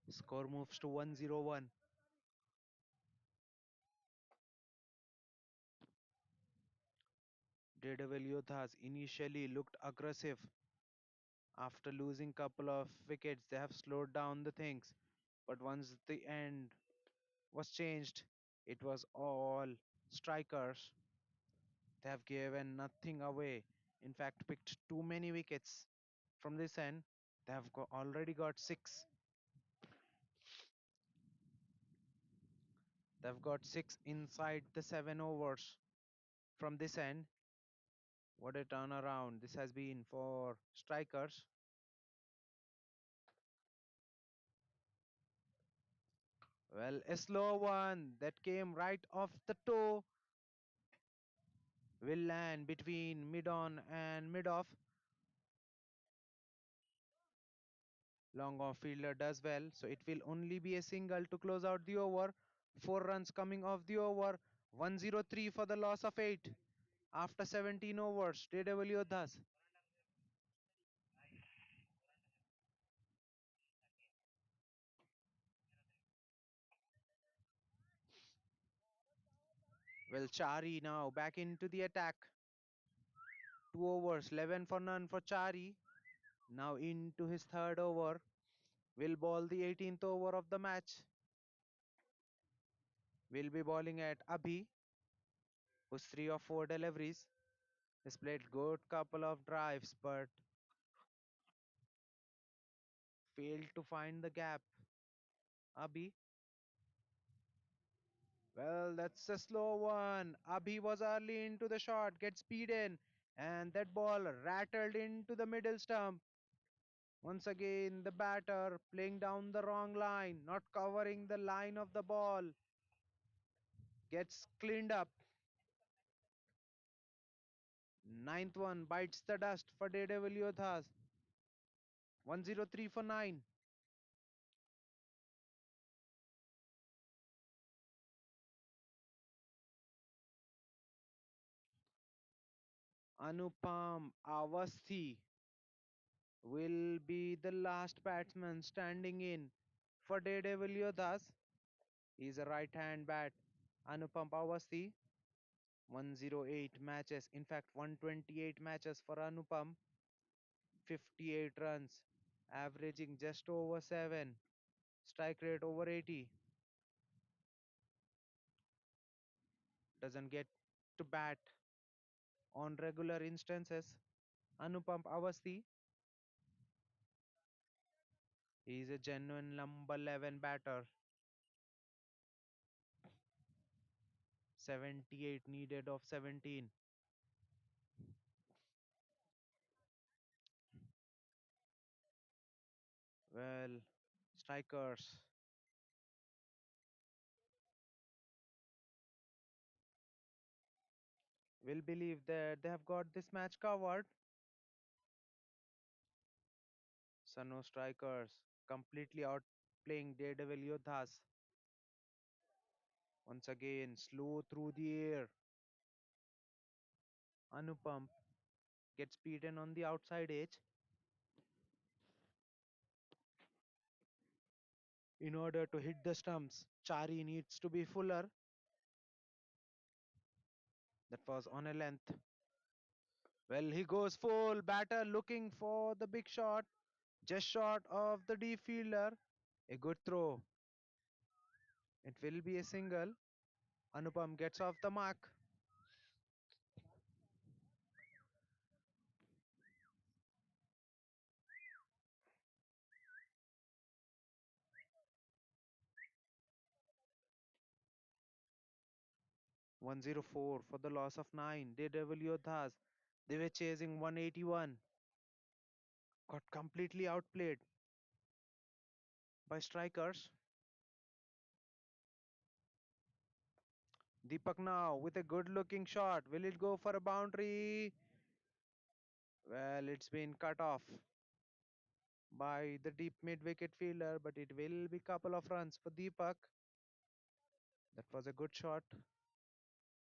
Score moves to 101. Daredevil Yodhas initially looked aggressive. After losing couple of wickets, they have slowed down the things. But once the end was changed, it was all strikers. They have given nothing away. In fact, picked too many wickets. From this end, they have already got six. They've got six inside the 7 overs. From this end, what a turnaround this has been for strikers. Well, a slow one that came right off the toe will land between mid on and mid off. Long off fielder does well, so it will only be a single to close out the over. 4 runs coming off the over. 103 for the loss of 8 after 17 overs. Daredevil Yodhas. Well, Chari now back into the attack. 2 overs, 11 for none for Chari. Now into his third over. Will ball the 18th over of the match. Will be bowling at Abhi, who's 3 or 4 deliveries. Has played good couple of drives, but failed to find the gap. Abhi, well, that's a slow one. Abhi was early into the shot, gets speed in, and that ball rattled into the middle stump. Once again, the batter playing down the wrong line, not covering the line of the ball, gets cleaned up. Ninth one bites the dust for Daredevil Yodhas. 103 for 9. Anupam Awasthi will be the last batsman standing in for Daredevil Yodhas. He's a right hand bat. Anupam Awasthi, 108 matches, in fact 128 matches for Anupam, 58 runs, averaging just over 7, strike rate over 80. Doesn't get to bat on regular instances. Anupam Awasthi, he is a genuine number 11 batter. 78 needed of 17. Well, strikers will believe that they have got this match covered. Sano strikers completely outplaying Daredevil Yodhas. Once again, slow through the air. Anupam gets beaten on the outside edge. In order to hit the stumps, Chari needs to be fuller. That was on a length. Well, he goes full. Batter looking for the big shot. Just short of the deep fielder. A good throw. It will be a single. Anupam gets off the mark. 104 for the loss of 9. Daredevil Yodhas. They were chasing 181. Got completely outplayed by strikers. Deepak now with a good looking shot. Will it go for a boundary? Well, it's been cut off by the deep mid wicket fielder, but it will be couple of runs for Deepak. That was a good shot,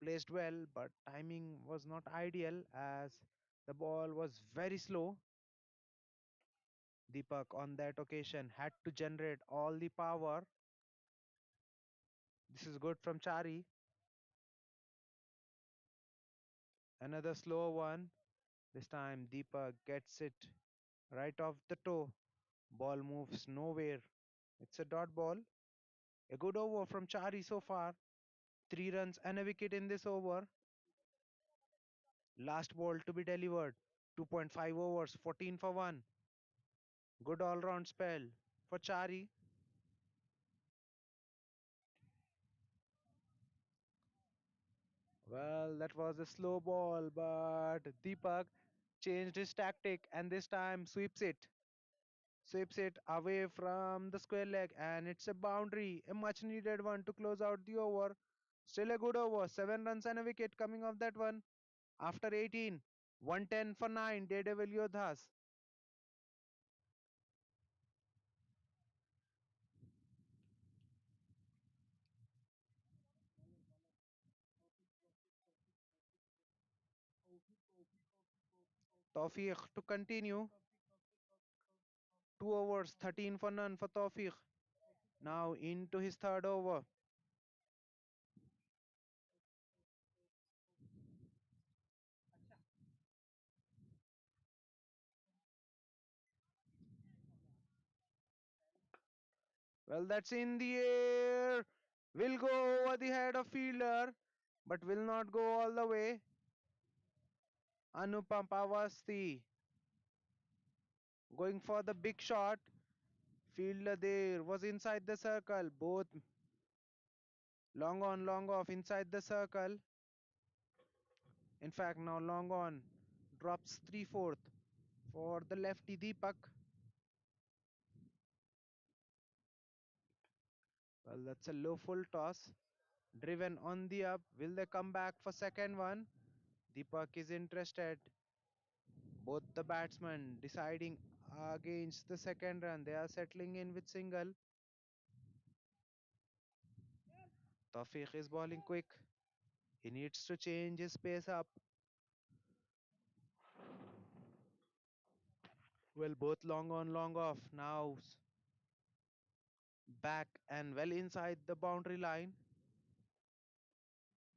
placed well, but timing was not ideal as the ball was very slow. Deepak on that occasion had to generate all the power. This is good from Chari. Another slow one. This time Deepak gets it right off the toe. Ball moves nowhere. It's a dot ball. A good over from Chari so far. 3 runs and a wicket in this over. Last ball to be delivered. 2.5 overs, 14 for 1. Good all round spell for Chari. Well, that was a slow ball, but Deepak changed his tactic and this time sweeps it. Sweeps it away from the square leg, and it's a boundary, a much needed one to close out the over. Still a good over, 7 runs and a wicket coming off that one. After 18, 110 for 9, Daredevil Yodhas. Tawfiq to continue. 2 overs, 13 for none for Tawfiq. Now into his third over. Well, that's in the air. Will go over the head of fielder, but will not go all the way. Anupam Pavasti going for the big shot. Fielder there was inside the circle. Both long on, long off inside the circle. In fact, now long on drops 3/4 for the lefty Deepak. Well, that's a low full toss. Driven on the up. Will they come back for second one? Deepak is interested. Both the batsmen deciding against the second run. They are settling in with single. Tawfiq is bowling quick. He needs to change his pace up. Well, both long on, long off. Now back and well inside the boundary line.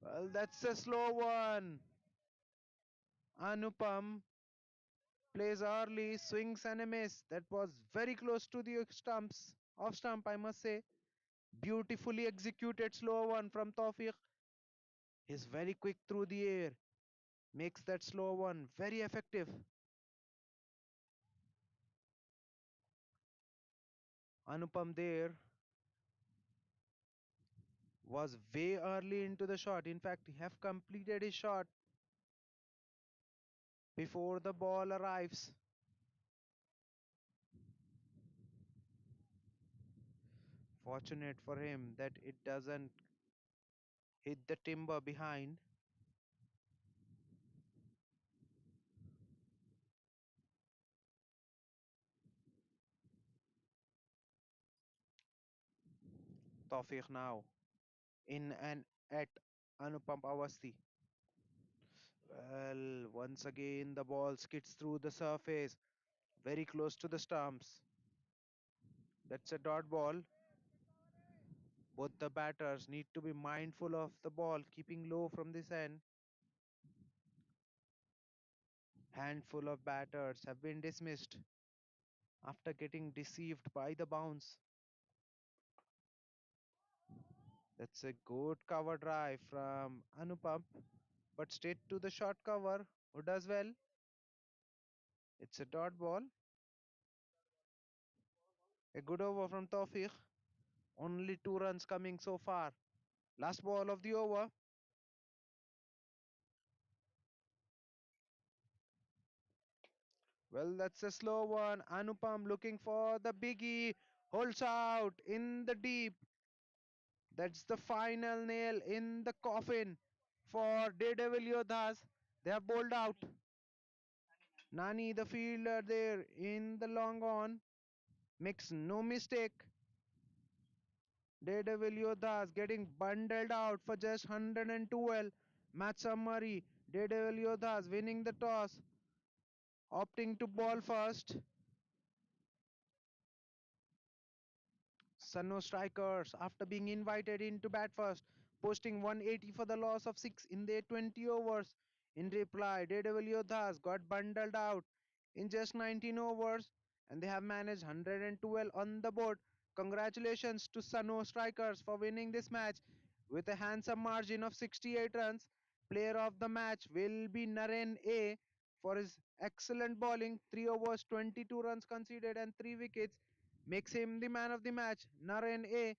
Well, that's a slow one. Anupam plays early, swings and a miss. That was very close to the stumps. Off stump, I must say. Beautifully executed slow one from Tawfiq. He's very quick through the air. Makes that slow one very effective. Anupam there was way early into the shot. In fact, he have completed his shot before the ball arrives. Fortunate for him that it doesn't hit the timber behind. Tawfiq now in and at Anupam Awasthi. Well, once again the ball skids through the surface, very close to the stumps. That's a dot ball. Both the batters need to be mindful of the ball, keeping low from this end. Handful of batters have been dismissed after getting deceived by the bounce. That's a good cover drive from Anupam, but straight to the short cover. Who does well? It's a dot ball. A good over from Tawfiq. Only 2 runs coming so far. Last ball of the over. Well, that's a slow one. Anupam looking for the biggie. Holds out in the deep. That's the final nail in the coffin for Daredevil Yodhas. They have bowled out. Nani, the fielder there in the long on, makes no mistake. Daredevil Yodhas getting bundled out for just 112. Match summary. Daredevil Yodhas winning the toss, opting to ball first. Sano strikers, after being invited in to bat first, posting 180 for the loss of 6 in their 20 overs. In reply, Daredevil Yodhas got bundled out in just 19 overs and they have managed 112 on the board. Congratulations to Sano strikers for winning this match with a handsome margin of 68 runs. Player of the match will be Naren A for his excellent bowling, 3 overs, 22 runs conceded and 3 wickets makes him the man of the match. Naren A